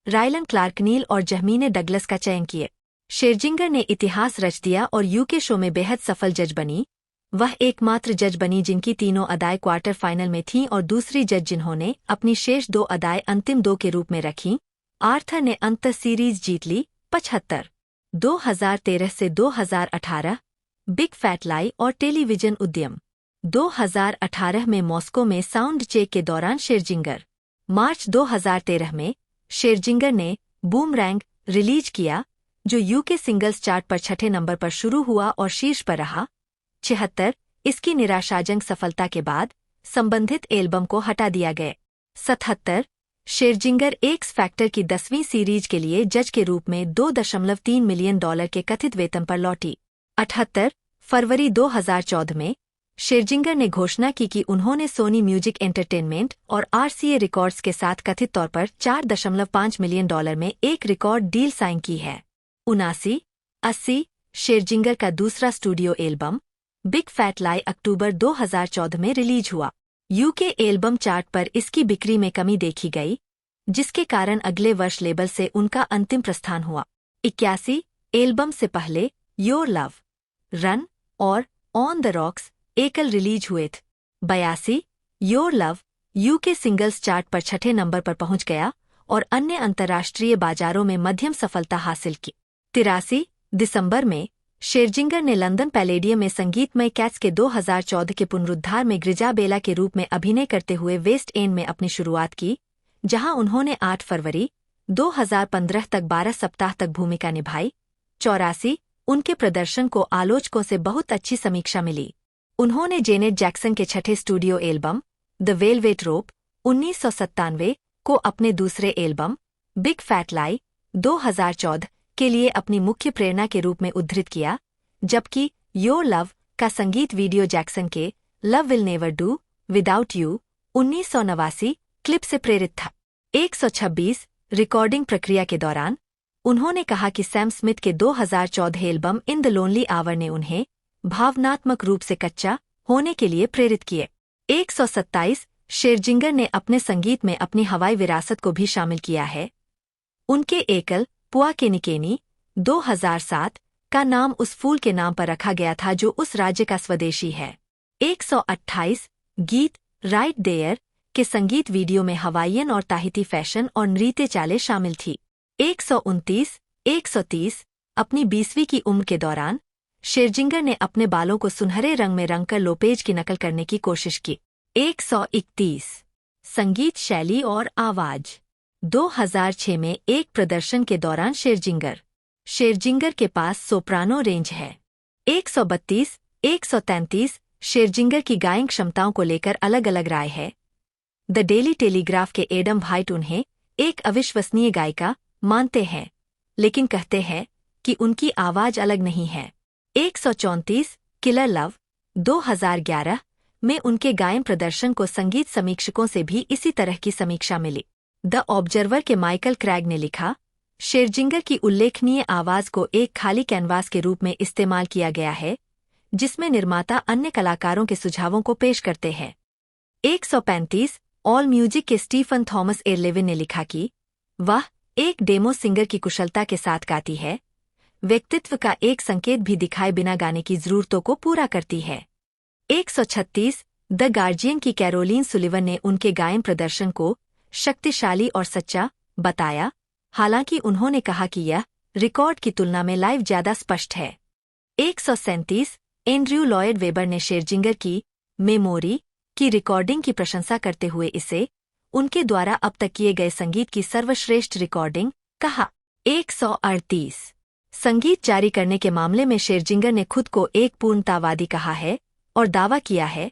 रायलन क्लार्क नील और जहमीने डगलस का चयन किए। शेरजिंगर ने इतिहास रच दिया और यूके शो में बेहद सफल जज बनी। वह एकमात्र जज बनी जिनकी तीनों अदाएं क्वार्टर फाइनल में थीं और दूसरी जज जिन्होंने अपनी शेष 2 अदाएं अंतिम 2 के रूप में रखीं। आर्थर ने अंतर सीरीज जीत ली। 75 2013 से 2018 बिग फैट लाई और टेलीविजन उद्यम। 2018 में मॉस्को में साउंड चेक के दौरान शेरजिंगर। मार्च 2013 में शेरजिंगर ने बूमरैंग रिलीज किया, जो यूके सिंगल्स चार्ट पर 6ठे नंबर पर शुरू हुआ और शीर्ष पर रहा। 76 इसकी निराशाजनक सफलता के बाद संबंधित एल्बम को हटा दिया गया। 77 शेरजिंगर एक्स फैक्टर की 10वीं सीरीज के लिए जज के रूप में $2.3 मिलियन के कथित वेतन पर लौटी। 78 फरवरी 2014 में शेरजिंगर ने घोषणा की कि उन्होंने सोनी म्यूजिक एंटरटेनमेंट और RCA रिकॉर्ड्स के साथ कथित तौर पर $4.5 मिलियन में एक रिकॉर्ड डील साइन की है। 79-80 शेरजिंगर का दूसरा स्टूडियो एल्बम बिग फैट लाई अक्टूबर 2014 में रिलीज हुआ। यूके एल्बम चार्ट पर इसकी बिक्री में कमी देखी गई, जिसके कारण अगले वर्ष लेबल से उनका अंतिम प्रस्थान हुआ। 81 एल्बम से पहले योर लव, रन और ऑन द रॉक्स एकल रिलीज हुए थे। 82 your love UK singles chart पर 6ठे नंबर पर पहुंच गया और अन्य अंतर्राष्ट्रीय बाजारों में मध्यम सफलता हासिल की। 83 दिसंबर में शेरजिंगर ने लंदन पैलेडियम में संगीतमय कैट्स के 2014 के पुनरुद्धार में ग्रिजाबेला के रूप में अभिनय करते हुए वेस्ट एंड में अपनी शुरुआत की, जहां उन्होंने 8 फरवरी 2015 तक 12 सप्ताह तक भूमिका निभाई। 84 उनके प्रदर्शन को आलोचकों से बहुत अच्छी समीक्षा मिली। उन्होंने जेनेट जैक्सन के 6ठे स्टूडियो एल्बम द वेलवेट रोप 1997 को अपने दूसरे एल्बम बिग फैट लाई 2014 के लिए अपनी मुख्य प्रेरणा के रूप में उद्धृत किया, जबकि योर लव का संगीत वीडियो जैक्सन के love will never do without you 1989 clip से प्रेरित था। 126 रिकॉर्डिंग प्रक्रिया के दौरान उन्होंने कहा कि सैम स्मिथ के 2014 album in the lonely hour ने उन्हें भावनात्मक रूप से कच्चा होने के लिए प्रेरित किए। 127 शेरजिंगर ने अपने संगीत में अपनी हवाई विरासत को भी शामिल किया है। उनके एकल पुआ केनिकेनी 2007 का नाम उस फूल के नाम पर रखा गया था जो उस राज्य का स्वदेशी है। 128 गीत राइट देयर के संगीत वीडियो में हवाईयन और ताहिती फैशन और नृत्य चालें शामिल थी। 129-130 अपनी 20वीं की उम्र के दौरान शेरजिंगर ने अपने बालों को सुनहरे रंग में रंगकर लोपेज की नकल करने की कोशिश की। 131 संगीत शैली और आवाज 2006 में एक प्रदर्शन के दौरान शेरजिंगर के पास सोप्रानो रेंज है। 132-133 शेरजिंगर की गायन क्षमताओं को लेकर अलग अलग राय है। द डेली टेलीग्राफ के एडम व्हाइट उन्हें एक अविश्वसनीय गायिका मानते हैं, लेकिन कहते हैं कि उनकी आवाज अलग नहीं है। 134 किलर लव 2011 में उनके गायन प्रदर्शन को संगीत समीक्षकों से भी इसी तरह की समीक्षा मिली। द ऑब्जर्वर के माइकल क्रैग ने लिखा, शेरजिंगर की उल्लेखनीय आवाज को एक खाली कैनवास के रूप में इस्तेमाल किया गया है, जिसमें निर्माता अन्य कलाकारों के सुझावों को पेश करते हैं। 135 ऑल म्यूजिक के स्टीफन थॉमस एयरलेविन ने लिखा कि वह एक डेमो सिंगर की कुशलता के साथ गाती है, व्यक्तित्व का एक संकेत भी दिखाए बिना गाने की जरूरतों को पूरा करती है। 136 द गार्जियन की कैरोलीन सुलिवन ने उनके गायन प्रदर्शन को शक्तिशाली और सच्चा बताया, हालांकि उन्होंने कहा कि यह रिकॉर्ड की तुलना में लाइव ज्यादा स्पष्ट है। 137 एंड्रयू लॉयड वेबर ने शेरजिंगर की मेमोरी की रिकॉर्डिंग की प्रशंसा करते हुए इसे उनके द्वारा अब तक किए गए संगीत की सर्वश्रेष्ठ रिकॉर्डिंग कहा। 138 संगीत जारी करने के मामले में शेरजिंगर ने खुद को एक पूर्णतावादी कहा है और दावा किया है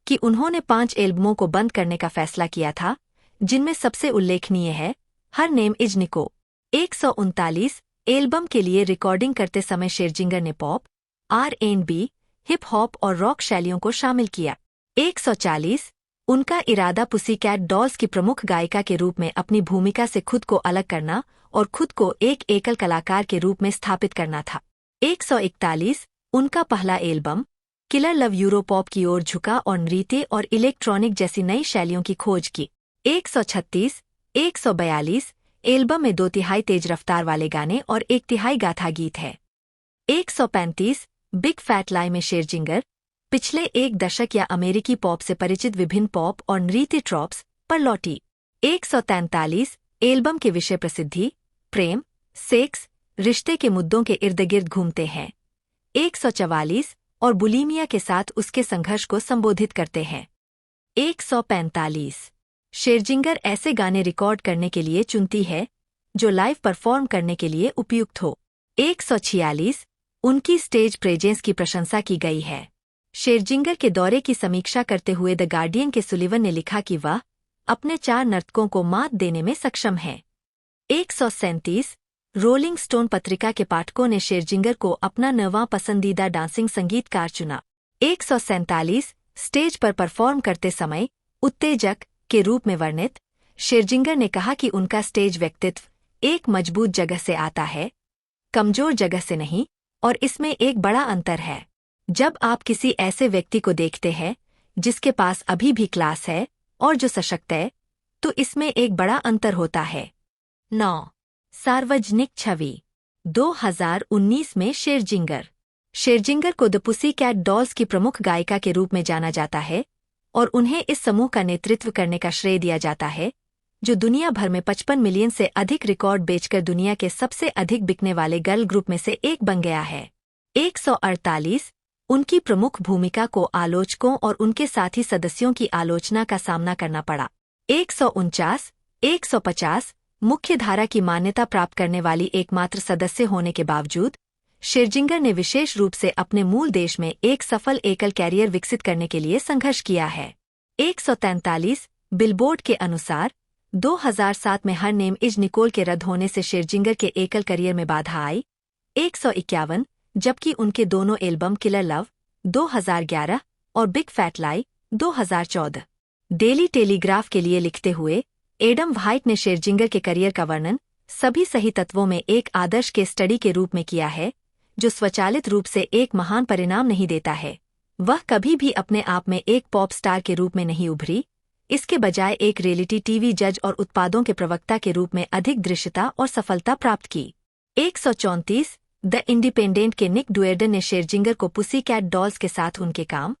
कि उन्होंने 5 एल्बमों को बंद करने का फैसला किया था, जिनमें सबसे उल्लेखनीय है हर नेम इज निको। 139 एल्बम के लिए रिकॉर्डिंग करते समय शेरजिंगर ने पॉप, R&B, हिप हॉप और रॉक शैलियों को शामिल किया। 140 उनका इरादा पुसीकैट डॉल्स की प्रमुख गायिका के रूप में अपनी भूमिका से खुद को अलग करना और खुद को एक एकल कलाकार के रूप में स्थापित करना था। 141 उनका पहला एल्बम किलर लव यूरोपॉप की ओर झुका और नृत्य और इलेक्ट्रॉनिक जैसी नई शैलियों की खोज की। 136 142 एल्बम में 2/3 तेज रफ्तार वाले गाने और 1/3 गाथा गीत है। 135 बिग फैट लाई में शेरजिंगर पिछले एक दशक या अमेरिकी पॉप से परिचित विभिन्न पॉप और नृत्य ट्रॉप्स पर लौटी। 143 एल्बम के विषय प्रसिद्धि, प्रेम, सेक्स, रिश्ते के मुद्दों के इर्द गिर्द घूमते हैं। 144 और बुलीमिया के साथ उसके संघर्ष को संबोधित करते हैं। 145 शेरजिंगर ऐसे गाने रिकॉर्ड करने के लिए चुनती है जो लाइव परफॉर्म करने के लिए उपयुक्त हो। 146 उनकी स्टेज प्रेजेंस की प्रशंसा की गई है। शेरजिंगर के दौरे की समीक्षा करते हुए द गार्डियन के सुलिवन ने लिखा कि वह अपने 4 नर्तकों को मात देने में सक्षम है। 137 रोलिंग स्टोन पत्रिका के पाठकों ने शेरजिंगर को अपना 9वां पसंदीदा डांसिंग संगीतकार चुना। 147 स्टेज पर परफॉर्म करते समय उत्तेजक के रूप में वर्णित, शेरजिंगर ने कहा कि उनका स्टेज व्यक्तित्व एक मजबूत जगह से आता है, कमजोर जगह से नहीं, और इसमें एक बड़ा अंतर है। जब आप किसी ऐसे व्यक्ति को देखते हैं जिसके पास अभी भी क्लास है और जो सशक्त है, तो इसमें एक बड़ा अंतर होता है। 9 सार्वजनिक छवि 2019 में शेरजिंगर को द पुसीकैट डॉल्स की प्रमुख गायिका के रूप में जाना जाता है और उन्हें इस समूह का नेतृत्व करने का श्रेय दिया जाता है, जो दुनिया भर में 55 मिलियन से अधिक रिकॉर्ड बेचकर दुनिया के सबसे अधिक बिकने वाले गर्ल ग्रुप में से एक बन गया है। 148 उनकी प्रमुख भूमिका को आलोचकों और उनके साथी सदस्यों की आलोचना का सामना करना पड़ा। 149 150 मुख्यधारा की मान्यता प्राप्त करने वाली एकमात्र सदस्य होने के बावजूद शेरजिंगर ने विशेष रूप से अपने मूल देश में एक सफल एकल कैरियर विकसित करने के लिए संघर्ष किया है। 143 बिलबोर्ड के अनुसार 2007 में हर नेम इज निकोल के रद्द होने से शेरजिंगर के एकल करियर में बाधा आई। 151 जबकि उनके दोनों एल्बम किलर लव 2011 और big fat lie 2014 daily telegraph के लिए लिखते हुए एडम व्हाइट ने शेरजिंगर के करियर का वर्णन सभी सही तत्वों में एक आदर्श के स्टडी के रूप में किया है, जो स्वचालित रूप से एक महान परिणाम नहीं देता है। वह कभी भी अपने आप में एक पॉप स्टार के रूप में नहीं उभरी, इसके बजाय एक रियलिटी टीवी जज और उत्पादों के प्रवक्ता के रूप में अधिक दृश्यता और सफलता प्राप्त की। 134 द इंडिपेंडेंट के निक डुएर्डन ने शेरजिंगर को पुसीकैट डॉल्स के साथ उनके काम,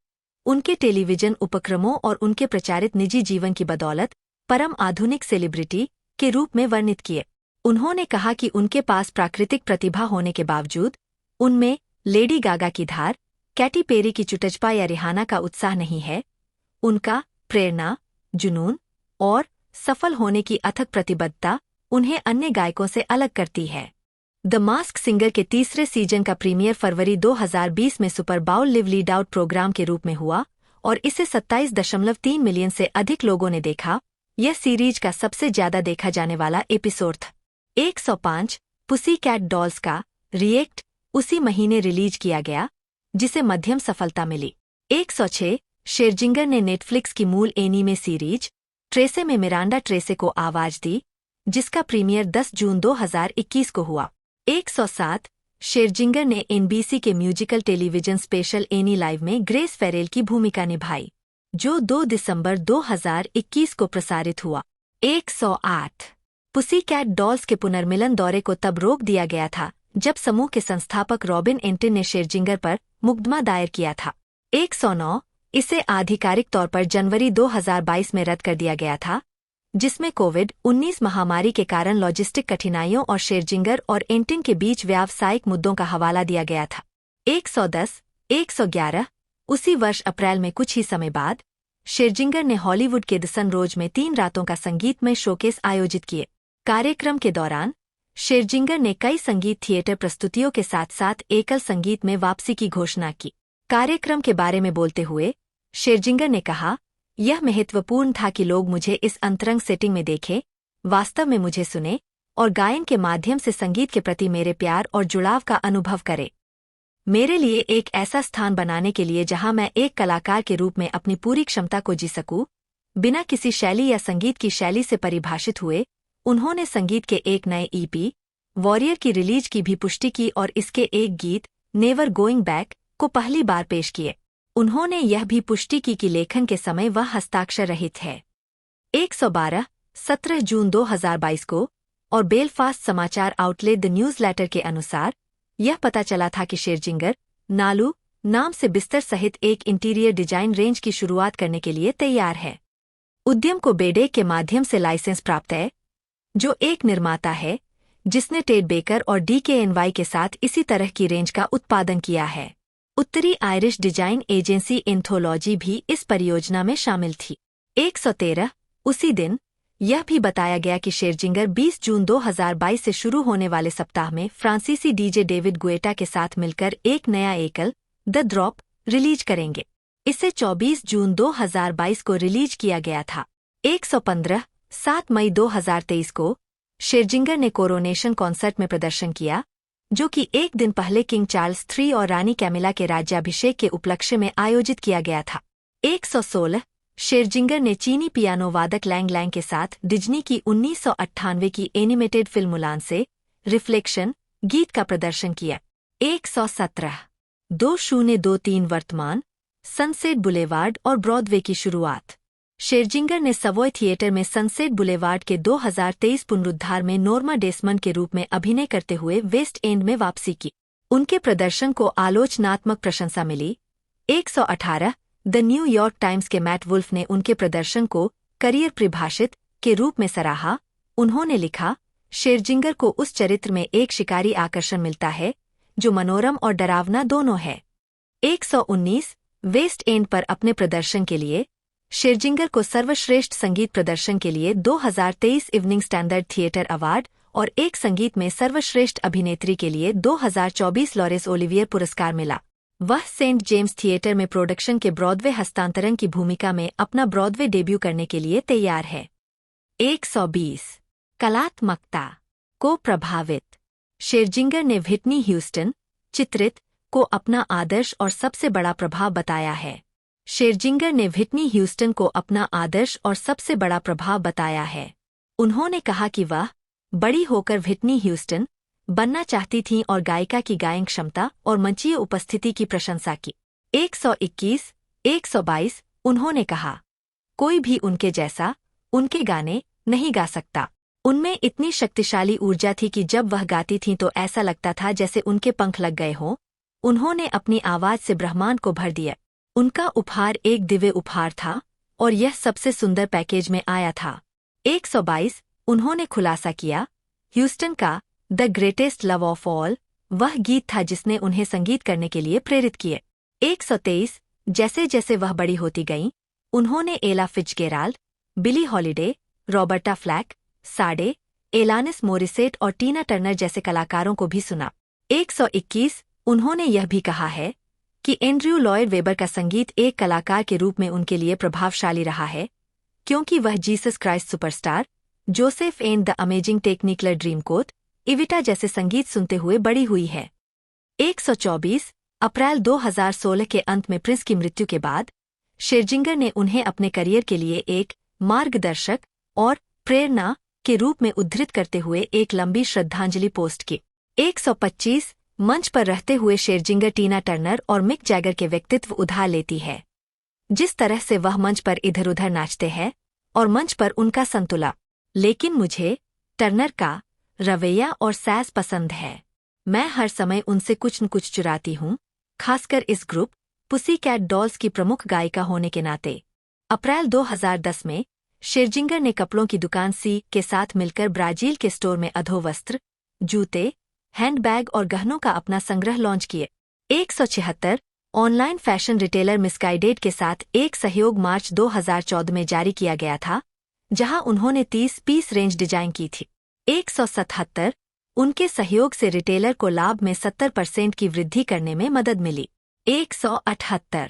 उनके टेलीविजन उपक्रमों और उनके प्रचारित निजी जीवन की बदौलत परम आधुनिक सेलिब्रिटी के रूप में वर्णित किए। उन्होंने कहा कि उनके पास प्राकृतिक प्रतिभा होने के बावजूद उनमें लेडी गागा की धार, कैटी पेरी की चुटजपा या रिहाना का उत्साह नहीं है। उनका प्रेरणा, जुनून और सफल होने की अथक प्रतिबद्धता उन्हें अन्य गायकों से अलग करती है। द मास्क सिंगर के तीसरे सीजन का प्रीमियर फरवरी 2020 में Super Bowl live lead out programme के रूप में हुआ और इसे 27.3 मिलियन से अधिक लोगों ने देखा। यह सीरीज का सबसे ज्यादा देखा जाने वाला एपिसोड था। 105 पुसी कैट डॉल्स का रिएक्ट उसी महीने रिलीज किया गया, जिसे मध्यम सफलता मिली। 106 शेरजिंगर ने नेटफ्लिक्स की मूल एनीमे सीरीज ट्रेसे में मिरांडा ट्रेसे को आवाज दी, जिसका प्रीमियर 10 जून 2021 को हुआ। 107 शेरजिंगर ने एनबीसी के musical television special any live में ग्रेस फेरेल की भूमिका निभाई, जो 2 दिसंबर 2021 को प्रसारित हुआ। 108 पुसी कैट डॉल्स के पुनर्मिलन दौरे को तब रोक दिया गया था जब समूह के संस्थापक रॉबिन एंटिन ने शेरजिंगर पर मुकदमा दायर किया था। 109 इसे आधिकारिक तौर पर जनवरी 2022 में रद्द कर दिया गया था, जिसमें कोविड-19 महामारी के कारण लॉजिस्टिक कठिनाइयों और शेरजिंगर और एंटिन के बीच व्यावसायिक मुद्दों का हवाला दिया गया था। 110 111 उसी वर्ष अप्रैल में कुछ ही समय बाद शेरजिंगर ने हॉलीवुड के द सनरोज में 3 रातों का संगीतमय शोकेस आयोजित किए। कार्यक्रम के दौरान शेरजिंगर ने कई संगीत थिएटर प्रस्तुतियों के साथ साथ एकल संगीत में वापसी की घोषणा की। कार्यक्रम के बारे में बोलते हुए शेरजिंगर ने कहा, यह महत्वपूर्ण था कि लोग मुझे इस अंतरंग सेटिंग में देखें, वास्तव में मुझे सुने और गायन के माध्यम से संगीत के प्रति मेरे प्यार और जुड़ाव का अनुभव करें। मेरे लिए एक ऐसा स्थान बनाने के लिए जहां मैं एक कलाकार के रूप में अपनी पूरी क्षमता को जी सकूं, बिना किसी शैली या संगीत की शैली से परिभाषित हुए। उन्होंने संगीत के एक नए ईपी वॉरियर की रिलीज की भी पुष्टि की और इसके एक गीत नेवर गोइंग बैक को पहली बार पेश किए। उन्होंने यह भी पुष्टि की कि लेखन के समय वह हस्ताक्षर रहित है। 112 17 जून 2022 को और बेलफास्ट समाचार आउटलेट द न्यूज़लेटर के अनुसार यह पता चला था कि शेरजिंगर नालू नाम से बिस्तर सहित एक इंटीरियर डिजाइन रेंज की शुरुआत करने के लिए तैयार है। उद्यम को बेडे के माध्यम से लाइसेंस प्राप्त है, जो एक निर्माता है जिसने टेड बेकर और DKNY के साथ इसी तरह की रेंज का उत्पादन किया है। उत्तरी आयरिश डिजाइन एजेंसी एंथोलॉजी भी इस परियोजना में शामिल थी। 113 उसी दिन यह भी बताया गया कि शेरजिंगर 20 जून 2022 से शुरू होने वाले सप्ताह में फ्रांसीसी डीजे डेविड गुएटा के साथ मिलकर एक नया एकल द ड्रॉप रिलीज करेंगे। इसे 24 जून 2022 को रिलीज किया गया था। 115 7 मई 2023 को शेरजिंगर ने कोरोनेशन कॉन्सर्ट में प्रदर्शन किया, जो कि एक दिन पहले किंग चार्ल्स III और रानी कैमिला के राज्याभिषेक के उपलक्ष्य में आयोजित किया गया था। 116 शेरजिंगर ने चीनी पियानो वादक लैंग लैंग के साथ डिज्नी की 1998 की एनिमेटेड फिल्म मुलान से रिफ्लेक्शन गीत का प्रदर्शन किया। 117 2023 वर्तमान सनसेट बुलेवार्ड और ब्रॉडवे की शुरुआत। शेरजिंगर ने सवॉय थिएटर में सनसेट बुलेवार्ड के 2023 पुनरुद्धार में नोर्मा डेसमंड के रूप में अभिनय करते हुए वेस्ट एंड में वापसी की। उनके प्रदर्शन को आलोचनात्मक प्रशंसा मिली। 118 द न्यूयॉर्क टाइम्स के मैट वुल्फ ने उनके प्रदर्शन को करियर परिभाषित के रूप में सराहा। उन्होंने लिखा, शेरजिंगर को उस चरित्र में एक शिकारी आकर्षण मिलता है जो मनोरम और डरावना दोनों है। 119 वेस्ट एंड पर अपने प्रदर्शन के लिए शेरजिंगर को सर्वश्रेष्ठ संगीत प्रदर्शन के लिए 2023 इवनिंग स्टैंडर्ड थिएटर अवार्ड और एक संगीत में सर्वश्रेष्ठ अभिनेत्री के लिए 2024 लॉरेंस ओलिवियर पुरस्कार मिला। वह सेंट जेम्स थिएटर में प्रोडक्शन के ब्रॉडवे हस्तांतरण की भूमिका में अपना ब्रॉडवे डेब्यू करने के लिए तैयार है। 120 कलात्मकता को प्रभावित। शेरजिंगर ने व्हिटनी ह्यूस्टन चित्रित को अपना आदर्श और सबसे बड़ा प्रभाव बताया है। शेरजिंगर ने व्हिटनी ह्यूस्टन को अपना आदर्श और सबसे बड़ा प्रभाव बताया है। उन्होंने कहा कि वह बड़ी होकर व्हिटनी ह्यूस्टन बनना चाहती थीं और गायिका की गायन क्षमता और मंचीय उपस्थिति की प्रशंसा की। 121 122 उन्होंने कहा, कोई भी उनके जैसा उनके गाने नहीं गा सकता। उनमें इतनी शक्तिशाली ऊर्जा थी कि जब वह गाती थीं तो ऐसा लगता था जैसे उनके पंख लग गए हों। उन्होंने अपनी आवाज से ब्रह्मांड को भर दिया। उनका उपहार एक दिव्य उपहार था और यह सबसे सुंदर पैकेज में आया था। 122 उन्होंने खुलासा किया, ह्यूस्टन का the greatest love of all वह गीत था जिसने उन्हें संगीत करने के लिए प्रेरित किए। 123 जैसे जैसे वह बड़ी होती गईं, उन्होंने एला फिट्जगेराल्ड, बिली हॉलिडे, रॉबर्टा फ्लैक, साडे, एलानिस मोरिसेट और टीना टर्नर जैसे कलाकारों को भी सुना। 121 उन्होंने यह भी कहा है कि एंड्रयू लॉयड वेबर का संगीत एक कलाकार के रूप में उनके लिए प्रभावशाली रहा है, क्योंकि वह Jesus Christ Superstar, Joseph and the Amazing Technicolor Dreamcoat, Evita जैसे संगीत सुनते हुए बड़ी हुई है। 124 अप्रैल 2016 के अंत में प्रिंस की मृत्यु के बाद शेरजिंगर ने उन्हें अपने करियर के लिए एक मार्गदर्शक और प्रेरणा के रूप में उद्धृत करते हुए एक लंबी श्रद्धांजलि पोस्ट की। 125 मंच पर रहते हुए शेरजिंगर टीना टर्नर और मिक जैगर के व्यक्तित्व उधार लेती है। जिस तरह से वह मंच पर इधर उधर नाचते हैं और मंच पर उनका संतुलन। लेकिन मुझे टर्नर का रवैया और सैस पसंद है। मैं हर समय उनसे कुछ न कुछ चुराती हूँ, खासकर इस ग्रुप पुसी कैट डॉल्स की प्रमुख गायिका होने के नाते। अप्रैल 2010 में शेरजिंगर ने कपड़ों की दुकान सी के साथ मिलकर ब्राजील के स्टोर में अधोवस्त्र, जूते, हैंडबैग और गहनों का अपना संग्रह लॉन्च किए। 176 ऑनलाइन फैशन रिटेलर मिसगाइडेड के साथ एक सहयोग मार्च 2014 में जारी किया गया था, जहां उन्होंने 30 पीस रेंज डिजाइन की थी। 177 उनके सहयोग से रिटेलर को लाभ में 70% की वृद्धि करने में मदद मिली। 178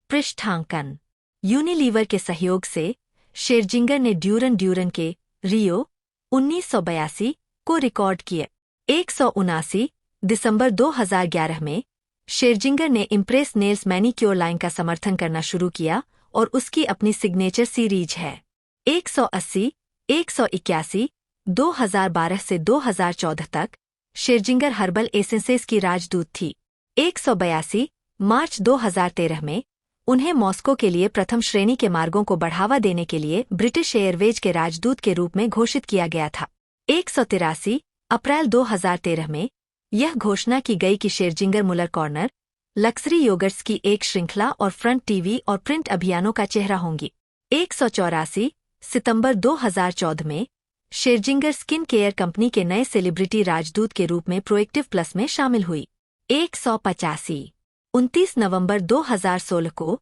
पृष्ठांकन यूनिलीवर के सहयोग से शेरजिंगर ने ड्यूरन के रियो 1982 को रिकॉर्ड किए। 179 दिसंबर 2011 में शेरजिंगर ने इम्प्रेस नेल्स मैनिक्योर लाइन का समर्थन करना शुरू किया और उसकी अपनी सिग्नेचर सीरीज है। 180 181 2012 से 2014 तक शेरजिंगर हर्बल एसेंसेस की राजदूत थी। 182 मार्च 2013 में उन्हें मॉस्को के लिए प्रथम श्रेणी के मार्गों को बढ़ावा देने के लिए ब्रिटिश एयरवेज के राजदूत के रूप में घोषित किया गया था। 183 अप्रैल 2013 में यह घोषणा की गई कि शेरजिंगर मुलर कॉर्नर, लक्सरी योगर्ट्स की एक श्रृंखला और फ्रंट टीवी और प्रिंट अभियानों का चेहरा होंगी। 184 सितंबर 2014 में शेरजिंगर स्किन केयर कंपनी के नए सेलिब्रिटी राजदूत के रूप में प्रोएक्टिव प्लस में शामिल हुई। 185 29 नवंबर 2016 को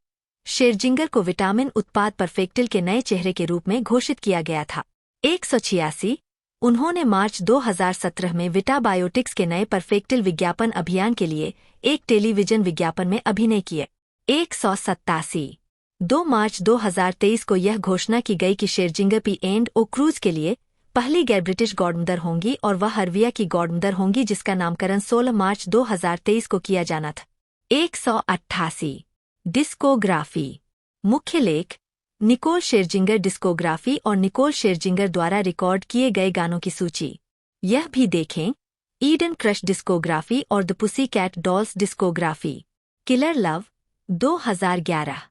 शेरजिंगर को विटामिन उत्पाद परफेक्टिल के नए चेहरे के रूप में घोषित किया गया था। 186 उन्होंने मार्च 2017 में विटा बायोटिक्स के नए परफेक्टिल विज्ञापन अभियान के लिए एक टेलीविजन विज्ञापन में अभिनय किए। 187 2 मार्च 2023 को यह घोषणा की गई कि शेरजिंगर पी एंड ओ क्रूज के लिए पहली गैर ब्रिटिश गॉडमदर होंगी और वह हर्विया की गॉडमदर होंगी, जिसका नामकरण 16 मार्च 2023 को किया जाना था। 188 डिस्कोग्राफी मुख्य लेख निकोल शेरजिंगर डिस्कोग्राफी और निकोल शेरजिंगर द्वारा रिकॉर्ड किए गए गानों की सूची। यह भी देखें ईडन क्रश डिस्कोग्राफी और the Pussycat Dolls discography. Killer love 2011,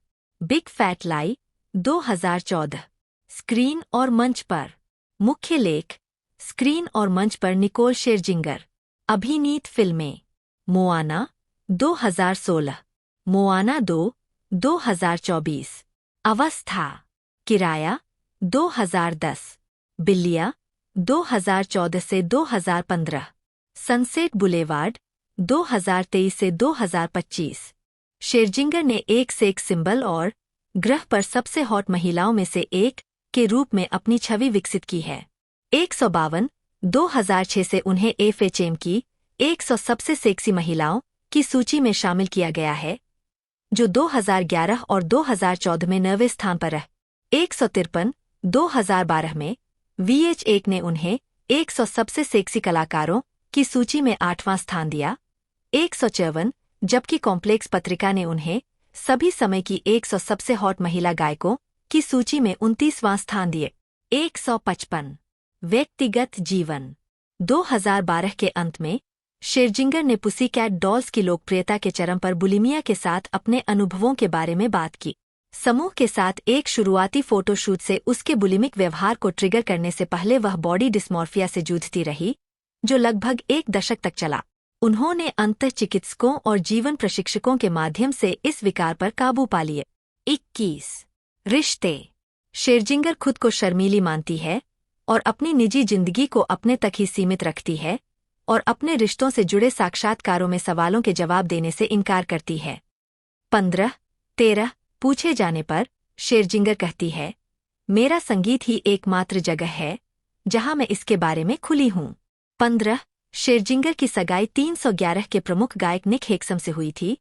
big fat lie 2014। Screen और मंच पर मुख्य लेख स्क्रीन और मंच पर निकोल शेरजिंगर। अभिनीत फिल्में मोआना 2016, मोआना 2 2024। अवस्था किराया 2010, बिल्लिया 2014 से 2015। सनसेट बुलेवार्ड 2023 से 2025। शेरजिंगर ने एक से एक सिंबल और ग्रह पर सबसे हॉट महिलाओं में से एक के रूप में अपनी छवि विकसित की है। 152 2006 से उन्हें एफएचएम की 100 सबसे सेक्सी महिलाओं की सूची में शामिल किया गया है, जो 2011 और 2014 में 9वें स्थान पर रहे। 153 2012 में VH1 ने उन्हें 100 सबसे सेक्सी कलाकारों की सूची में 8वां स्थान दिया। 154 जबकि कॉम्प्लेक्स पत्रिका ने उन्हें सभी समय की 100 सबसे हॉट महिला गायकों की सूची में 29वां स्थान दिए। 155 व्यक्तिगत जीवन 2012 के अंत में शेरजिंगर ने पुसी कैट डॉल्स की लोकप्रियता के चरम पर बुलिमिया के साथ अपने अनुभवों के बारे में बात की। समूह के साथ एक शुरुआती फोटोशूट से उसके बुलिमिक व्यवहार को ट्रिगर करने से पहले वह बॉडी डिस्मॉर्फिया से जूझती रही, जो लगभग 1 दशक तक चला। उन्होंने अंतःचिकित्सकों और जीवन प्रशिक्षकों के माध्यम से इस विकार पर काबू पा लिए। 21 रिश्ते शेरजिंगर खुद को शर्मीली मानती है और अपनी निजी जिंदगी को अपने तक ही सीमित रखती है और अपने रिश्तों से जुड़े साक्षात्कारों में सवालों के जवाब देने से इनकार करती है। 15-13 पूछे जाने पर शेरजिंगर कहती है, मेरा संगीत ही एकमात्र जगह है जहां मैं इसके बारे में खुली हूँ। 15 शेरजिंगर की सगाई 311 के प्रमुख गायक निक हेक्सम से हुई थी,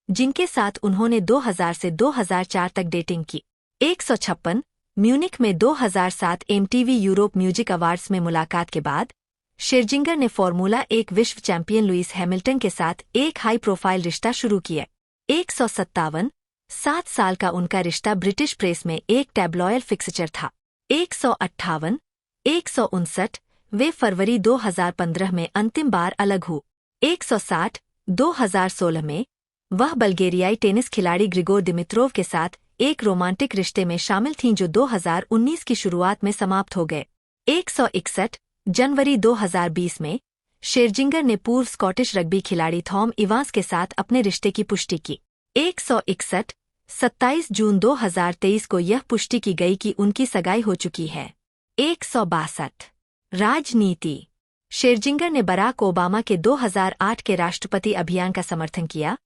जिनके साथ उन्होंने 2000 से 2004 तक डेटिंग की। 156 म्यूनिख में 2007 एमटीवी यूरोप म्यूजिक अवार्ड्स में मुलाकात के बाद शेरजिंगर ने फॉर्मूला 1 विश्व चैंपियन लुइस हैमिल्टन के साथ एक हाई प्रोफाइल रिश्ता शुरू किया। 157 7 साल का उनका रिश्ता ब्रिटिश प्रेस में एक टैब्लॉयड फिक्सचर था। 158 159 वे फरवरी 2015 में अंतिम बार अलग हुए। 160 2016 में वह बल्गेरियाई टेनिस खिलाड़ी ग्रिगोर दिमित्रोव के साथ एक रोमांटिक रिश्ते में शामिल थीं जो 2019 की शुरुआत में समाप्त हो गए। 161 जनवरी 2020 में शेरजिंगर ने पूर्व स्कॉटिश रग्बी खिलाड़ी थॉम इवांस के साथ अपने रिश्ते की पुष्टि की। 161 27 जून 2023 को यह पुष्टि की गई कि उनकी सगाई हो चुकी है। 162 राजनीति शेरजिंगर ने बराक ओबामा के 2008 के राष्ट्रपति अभियान का समर्थन किया।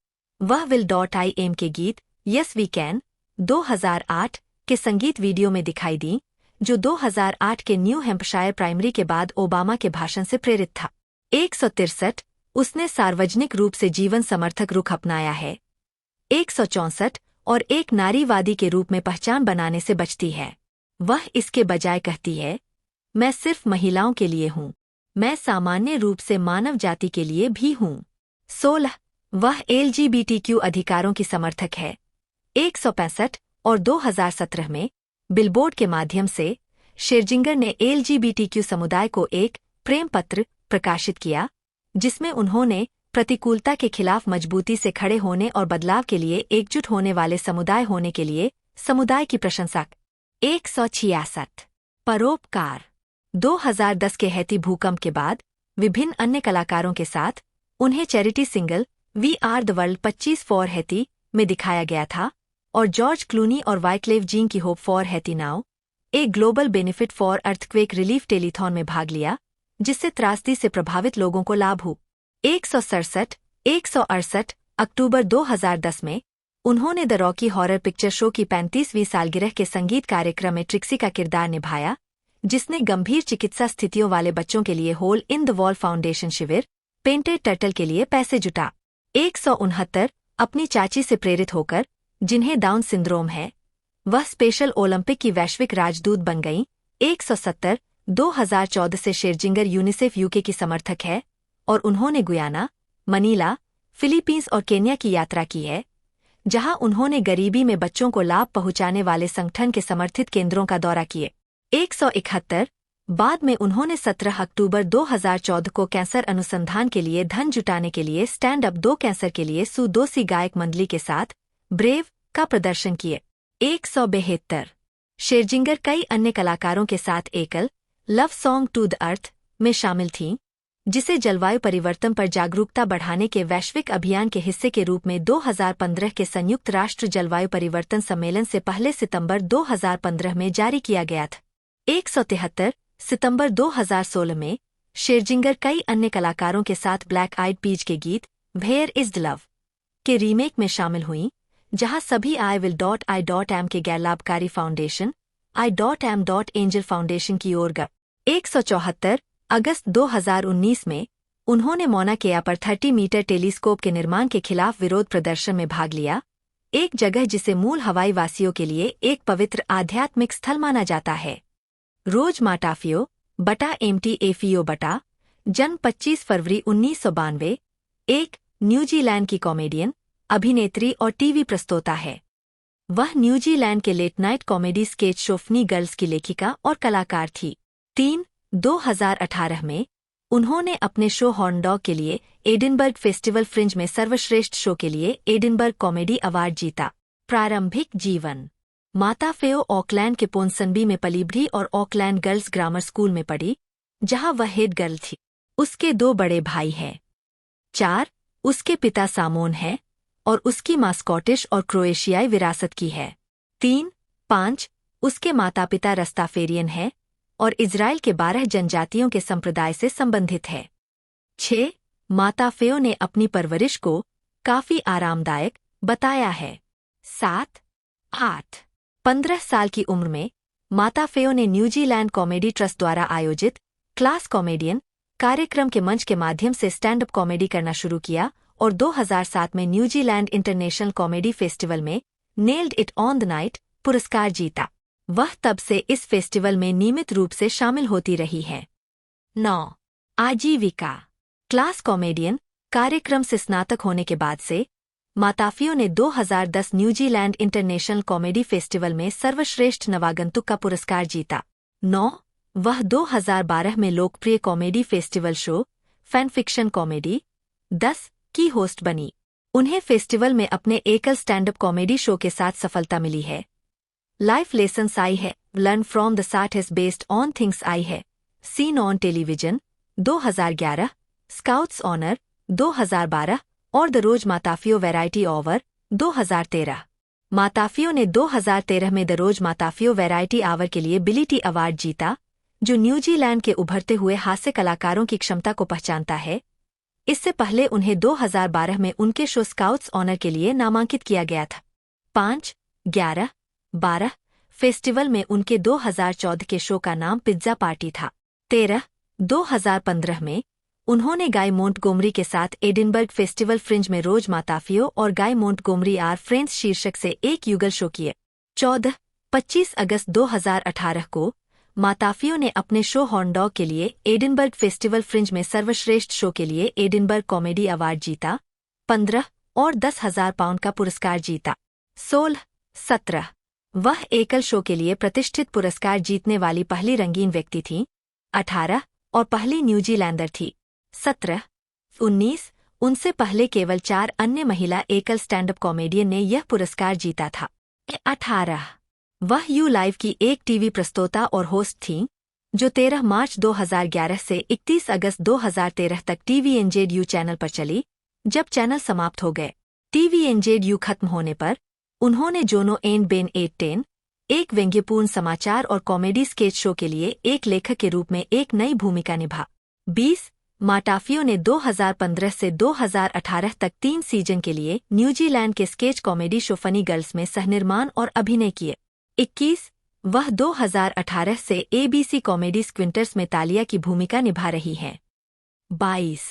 वह will.i.am के गीत यस वी कैन 2008 के संगीत वीडियो में दिखाई दी, जो 2008 के न्यू हैम्पशायर प्राइमरी के बाद ओबामा के भाषण से प्रेरित था। 163 उसने सार्वजनिक रूप से जीवन समर्थक रुख अपनाया है। 164 और एक नारीवादी के रूप में पहचान बनाने से बचती है। वह इसके बजाय कहती है, मैं सिर्फ महिलाओं के लिए हूँ, मैं सामान्य रूप से मानव जाति के लिए भी हूँ। 16 वह LGBTQ अधिकारों की समर्थक है। 165 और 2017 में बिलबोर्ड के माध्यम से शेरजिंगर ने LGBTQ समुदाय को एक प्रेम पत्र प्रकाशित किया, जिसमें उन्होंने प्रतिकूलता के खिलाफ मजबूती से खड़े होने और बदलाव के लिए एकजुट होने वाले समुदाय होने के लिए समुदाय की प्रशंसा की। 166 परोपकार 2010 के हैती भूकंप के बाद विभिन्न अन्य कलाकारों के साथ उन्हें charity single we are the world 25 for Haiti में दिखाया गया था और जॉर्ज क्लूनी और वाइक्लेव जीन की होप फॉर हैती नाउ एक global benefit for earthquake relief telethon में भाग लिया, जिससे त्रासदी से प्रभावित लोगों को लाभ हुआ। 168 अक्टूबर 2010 में उन्होंने the Rocky horror picture show की 35वीं सालगिरह के संगीत कार्यक्रम में ट्रिक्सी का किरदार निभाया, जिसने गंभीर चिकित्सा स्थितियों वाले बच्चों के लिए hole in the wall foundation शिविर पेंटेड टर्टल के लिए पैसे जुटा। 169 अपनी चाची से प्रेरित होकर, जिन्हें डाउन सिंड्रोम है, वह स्पेशल ओलंपिक की वैश्विक राजदूत बन गईं। 170 2014 से शेरजिंगर यूनिसेफ यूके की समर्थक है और उन्होंने गुयाना, मनीला, फिलीपींस और केन्या की यात्रा की है, जहां उन्होंने गरीबी में बच्चों को लाभ पहुंचाने वाले संगठन के समर्थित केंद्रों का दौरा किए। 171 बाद में उन्होंने 17 अक्टूबर 2014 को कैंसर अनुसंधान के लिए धन जुटाने के लिए स्टैंड अप 2 कैंसर के लिए सुदोसी गायक मंडली के साथ ब्रेव का प्रदर्शन किए। 172 शेरजिंगर कई अन्य कलाकारों के साथ एकल love song to the earth में शामिल थीं, जिसे जलवायु परिवर्तन पर जागरूकता बढ़ाने के वैश्विक अभियान के हिस्से के रूप में 2015 के संयुक्त राष्ट्र जलवायु परिवर्तन सम्मेलन से पहले सितंबर 2015 में जारी किया गया था। 173 सितंबर 2016 में शेरजिंगर कई अन्य कलाकारों के साथ ब्लैक आइड पीज के गीत वेयर इज द लव के रीमेक में शामिल हुईं, जहां सभी I.am के गैर लाभकारी फाउंडेशन I.am.angel फाउंडेशन की ओर गए। 174 अगस्त 2019 में उन्होंने मोना केया पर 30 मीटर टेलीस्कोप के निर्माण के खिलाफ विरोध प्रदर्शन में भाग लिया, एक जगह जिसे मूल हवाई वासियों के लिए एक पवित्र आध्यात्मिक स्थल माना जाता है। रोज माटाफियो बटा MTAFIO बटा जन्म 25 फरवरी 1992, एक न्यूजीलैंड की कॉमेडियन, अभिनेत्री और टीवी प्रस्तोता है। वह न्यूजीलैंड के late night comedy sketch show funny girls की लेखिका और कलाकार थी। 3 2018 में उन्होंने अपने शो हॉर्न डॉग के लिए एडिनबर्ग फेस्टिवल फ्रिंज में सर्वश्रेष्ठ शो के लिए एडिनबर्ग कॉमेडी अवार्ड जीता। प्रारंभिक जीवन माता फेओ ऑकलैंड के पोन्सनबी में पली-बढ़ी और ऑकलैंड गर्ल्स ग्रामर स्कूल में पढ़ी, जहां वह हेड गर्ल थी। उसके 2 बड़े भाई हैं। 4 उसके पिता सामोन है और उसकी मां स्कॉटिश और क्रोएशियाई विरासत की है। 3-5 उसके माता पिता रस्ताफेरियन है और इज़राइल के 12 जनजातियों के संप्रदाय से संबंधित है। 6 माता फेओ ने अपनी परवरिश को काफी आरामदायक बताया है। 7-8 15 साल की उम्र में माताफेयो ने न्यूजीलैंड कॉमेडी ट्रस्ट द्वारा आयोजित क्लास कॉमेडियन कार्यक्रम के मंच के माध्यम से स्टैंड अप कॉमेडी करना शुरू किया और 2007 में न्यूजीलैंड इंटरनेशनल कॉमेडी फेस्टिवल में nailed it on the night पुरस्कार जीता। वह तब से इस फेस्टिवल में नियमित रूप से शामिल होती रही है। 9. आजीविका। क्लास कॉमेडियन कार्यक्रम से स्नातक होने के बाद से माताफियो ने 2010 न्यूजीलैंड इंटरनेशनल कॉमेडी फेस्टिवल में सर्वश्रेष्ठ नवागंतुक का पुरस्कार जीता। 9. वह 2012 में लोकप्रिय comedy festival show fan fiction comedy 10 की होस्ट बनी। उन्हें फेस्टिवल में अपने एकल स्टैंड अप कॉमेडी शो के साथ सफलता मिली है। लाइफ लेसन्स आई है, learn from the sat is based on things I है, seen on television 2011, Scout's honour 2012 और the Rose Matafeo variety hour 2013। Matafeo ने 2013 में the Rose Matafeo variety hour के लिए बिलिटी अवार्ड जीता, जो न्यूजीलैंड के उभरते हुए हास्य कलाकारों की क्षमता को पहचानता है। इससे पहले उन्हें 2012 में उनके शो स्काउट्स ऑनर के लिए नामांकित किया गया था। 5, 11, 12 फेस्टिवल में उनके 2014 के शो का नाम पिज्जा पार्टी था। 13, 2015 में उन्होंने गाय मोंटगोमरी के साथ एडिनबर्ग फेस्टिवल फ्रिंज में रोज माताफियो और गाय मोंटगोमरी आर फ्रेंड्स शीर्षक से एक युगल शो किए। 14, 25 अगस्त 2018 को माताफियो ने अपने शो हॉर्नडॉग के लिए एडिनबर्ग फेस्टिवल फ्रिंज में सर्वश्रेष्ठ शो के लिए एडिनबर्ग कॉमेडी अवार्ड जीता। 15 और 10,000 पाउंड का पुरस्कार जीता। 16, 17 वह एकल शो के लिए प्रतिष्ठित पुरस्कार जीतने वाली पहली रंगीन व्यक्ति थीं। 18 और पहली न्यूजीलैंडर थी। 17, 19 उनसे पहले केवल 4 अन्य महिला एकल स्टैंड अप कॉमेडियन ने यह पुरस्कार जीता था। 18 वह यू लाइव की एक टीवी प्रस्तोता और होस्ट थीं, जो 13 मार्च 2011 से 31 अगस्त 2013 तक TVNZ चैनल पर चली, जब चैनल समाप्त हो गए। TVNZ खत्म होने पर उन्होंने जोनो एंड बेन 810 एक व्यंग्यपूर्ण समाचार और कॉमेडी स्केच शो के लिए एक लेखक के रूप में एक नई भूमिका निभा। 20 माटाफियो ने 2015 से 2018 तक 3 सीजन के लिए न्यूजीलैंड के sketch comedy show funny girls में सहनिर्माण और अभिनय किए। 21 वह 2018 से ABC कॉमेडी स्क्विंटर्स में तालिया की भूमिका निभा रही हैं। 22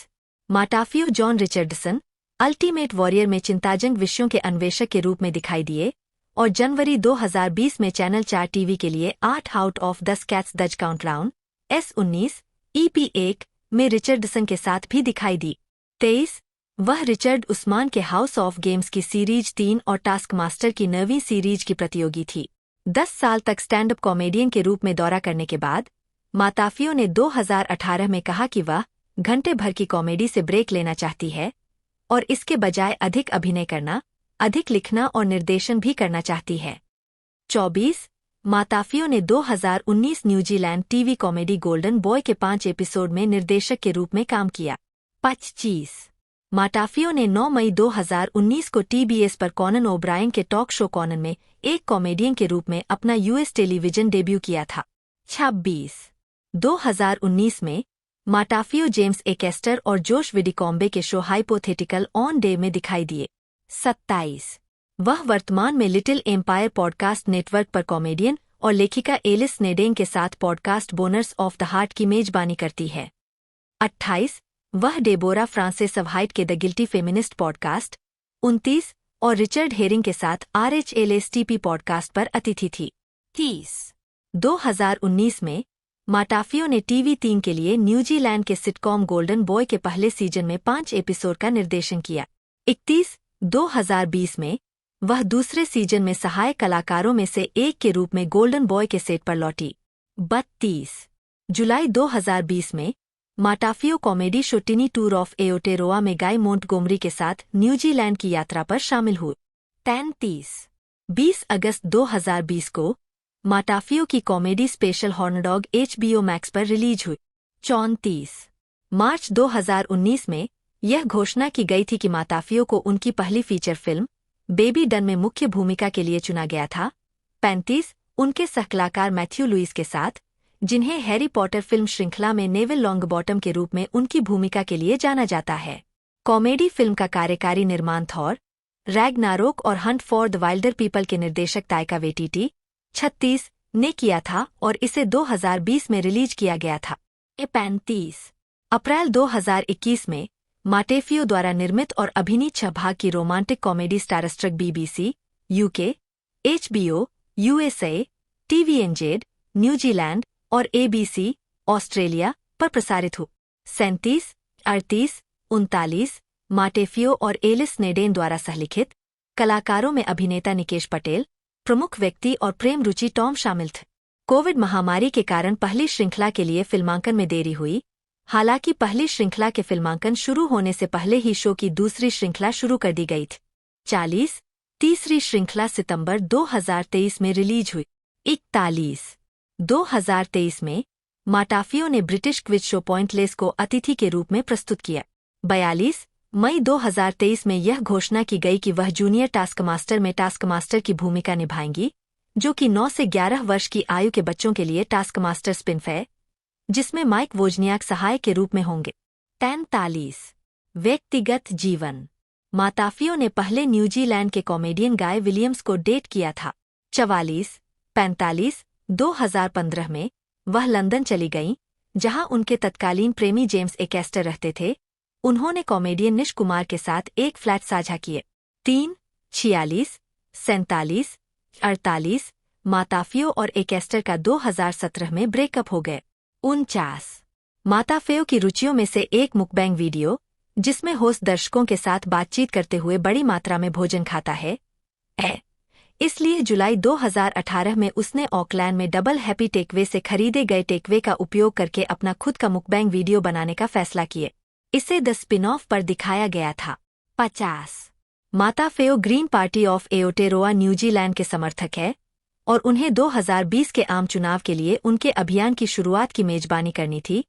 माटाफियो जॉन रिचर्डसन अल्टीमेट वॉरियर में चिंताजनक विषयों के अन्वेषक के रूप में दिखाई दिए और जनवरी 2020 में चैनल 4 टीवी के लिए 8 आउट ऑफ 10 कैट्स दज काउंटडाउन S19 EP1 में रिचर्डसन के साथ भी दिखाई दी। 23 वह रिचर्ड उस्मान के हाउस ऑफ गेम्स की सीरीज 3 और टास्क मास्टर की 9वीं सीरीज की प्रतियोगी थी। 10 साल तक स्टैंड अप कॉमेडियन के रूप में दौरा करने के बाद माताफियो ने 2018 में कहा कि वह घंटे भर की कॉमेडी से ब्रेक लेना चाहती है और इसके बजाय अधिक अभिनय करना, अधिक लिखना और निर्देशन भी करना चाहती है। 24 माताफियो ने 2019 New Zealand TV comedy golden boy के 5 एपिसोड में निर्देशक के रूप में काम किया। 25 माटाफियो ने 9 मई 2019 को TBS पर कॉनन ओब्रायन के टॉक शो कॉनन में एक कॉमेडियन के रूप में अपना US टेलीविजन डेब्यू किया था। 26 2019 में माटाफियो जेम्स एकेस्टर और जोश विडिकॉम्बे के शो हाइपोथेटिकल ऑन डे में दिखाई दिए। 27 वह वर्तमान में लिटिल एम्पायर पॉडकास्ट नेटवर्क पर कॉमेडियन और लेखिका एलिस स्नेडेन के साथ podcast boners of the heart की मेजबानी करती है। 28 वह डेबोरा फ्रांसिस हाइट के द गिल्टी फेमिनिस्ट पॉडकास्ट 29 और रिचर्ड हेरिंग के साथ RHLSTP पॉडकास्ट पर अतिथि थी। 30 2019 में माटाफियो ने TV3 के लिए न्यूजीलैंड के सिटकॉम गोल्डन बॉय के पहले सीजन में 5 एपिसोड का निर्देशन किया। 31 2020 में वह दूसरे सीजन में सहायक कलाकारों में से एक के रूप में गोल्डन बॉय के सेट पर लौटी। 32 जुलाई 2020 में Matafeo comedy show Tiny Tour of Aotearoa में गाय मोंटगोमरी के साथ न्यूजीलैंड की यात्रा पर शामिल हुए। 33 20 अगस्त 2020 को माटाफियो की कॉमेडी स्पेशल हॉर्नडॉग HBO मैक्स पर रिलीज हुई। 34 मार्च 2019 में यह घोषणा की गई थी कि माटाफियो को उनकी पहली फीचर फिल्म बेबी डन में मुख्य भूमिका के लिए चुना गया था। 35 उनके सहकलाकार मैथ्यू लुइस के साथ, जिन्हें हैरी पॉटर फिल्म श्रृंखला में नेविल लॉन्गबॉटम के रूप में उनकी भूमिका के लिए जाना जाता है। कॉमेडी फिल्म का कार्यकारी निर्माण थॉर, रैग्नारोक और Hunt for the Wilder people के निर्देशक ताइका वेटिटी। 36 ने किया था और इसे 2020 में रिलीज किया गया था। 35 अप्रैल 2021 में माटेफियो द्वारा निर्मित और अभिनीत 6 भाग की romantic comedy starstruck BBC, UK, HBO, USA, TVNZ, New Zealand और ABC, ऑस्ट्रेलिया पर प्रसारित हुई। 37, 38, 39 माटेफियो और एलिस स्नेडेन द्वारा सहलिखित। कलाकारों में अभिनेता निकेश पटेल, प्रमुख व्यक्ति और प्रेम रुचि टॉम शामिल थे। कोविड महामारी के कारण पहली श्रृंखला के लिए फिल्मांकन में देरी हुई। हालांकि पहली श्रृंखला के फिल्मांकन शुरू होने से पहले ही शो की दूसरी श्रृंखला शुरू कर दी गई थी। 40 तीसरी श्रृंखला सितंबर 2023 में रिलीज हुई। 41 2023 में माटाफियो ने ब्रिटिश क्विज शो पॉइंटलेस को अतिथि के रूप में प्रस्तुत किया। 42 मई 2023 में यह घोषणा की गई कि वह जूनियर टास्कमास्टर में टास्कमास्टर की भूमिका निभाएंगी, जो कि 9 से 11 वर्ष की आयु के बच्चों के लिए टास्कमास्टर स्पिन-ऑफ है, जिसमें माइक वोजनियाक सहायक के रूप में होंगे। 43 व्यक्तिगत जीवन माटाफियो ने पहले न्यूजीलैंड के कॉमेडियन गाय विलियम्स को डेट किया था। 44 45 2015 में वह लंदन चली गईं, जहां उनके तत्कालीन प्रेमी जेम्स एकेस्टर रहते थे। उन्होंने कॉमेडियन निश कुमार के साथ एक फ्लैट साझा किए। 3 46 47 48 माटाफियो और एकेस्टर का 2017 में ब्रेकअप हो गए। 49 माटाफियो की रुचियों में से एक मुकबैंग वीडियो, जिसमें होस्ट दर्शकों के साथ बातचीत करते हुए बड़ी मात्रा में भोजन खाता है। इसलिए जुलाई 2018 में उसने ऑकलैंड में डबल हैप्पी टेकवे से खरीदे गए टेकवे का उपयोग करके अपना खुद का मुकबैंग वीडियो बनाने का फैसला किए। इसे द स्पिन-ऑफ पर दिखाया गया था। 50 माटाफियो ग्रीन पार्टी ऑफ एओटेरोआ न्यूजीलैंड के समर्थक है और उन्हें 2020 के आम चुनाव के लिए उनके अभियान की शुरुआत की मेजबानी करनी थी,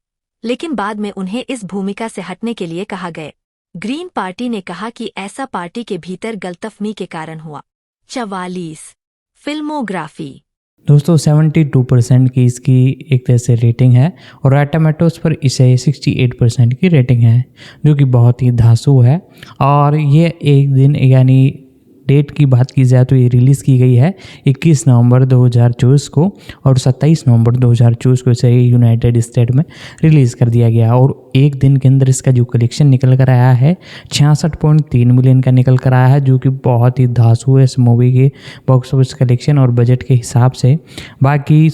लेकिन बाद में उन्हें इस भूमिका से हटने के लिए कहा गया। ग्रीन पार्टी ने कहा कि ऐसा पार्टी के भीतर गलतफहमी के कारण हुआ। 44 फिल्मोग्राफी दोस्तों 72% की इसकी एक तरह से रेटिंग है और रॉटेन टोमेटोज़ पर इसे 68% की रेटिंग है, जो कि बहुत ही धांसू है। और ये एक दिन यानी डेट की बात की जाए तो ये रिलीज़ की गई है 21 नवंबर 2024 को और 27 नवंबर 2024 को इसे यूनाइटेड स्टेट में रिलीज़ कर दिया गया। और एक दिन के अंदर इसका जो कलेक्शन निकल कर आया है 66.3 मिलियन का निकल कर आया है, जो कि बहुत ही धांसू है इस मूवी के बॉक्स ऑफिस कलेक्शन और बजट के हिसाब से। बाकी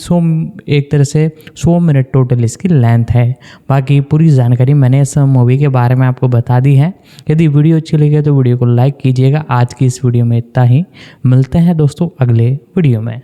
एक तरह से 100 मिनट टोटल इसकी लेंथ है। बाकी पूरी जानकारी मैंने इस मूवी के बारे में आपको बता दी है। यदि वीडियो अच्छी लगे तो वीडियो को लाइक कीजिएगा। आज की इस वीडियो में इतना ही। मिलते हैं दोस्तों अगले वीडियो में।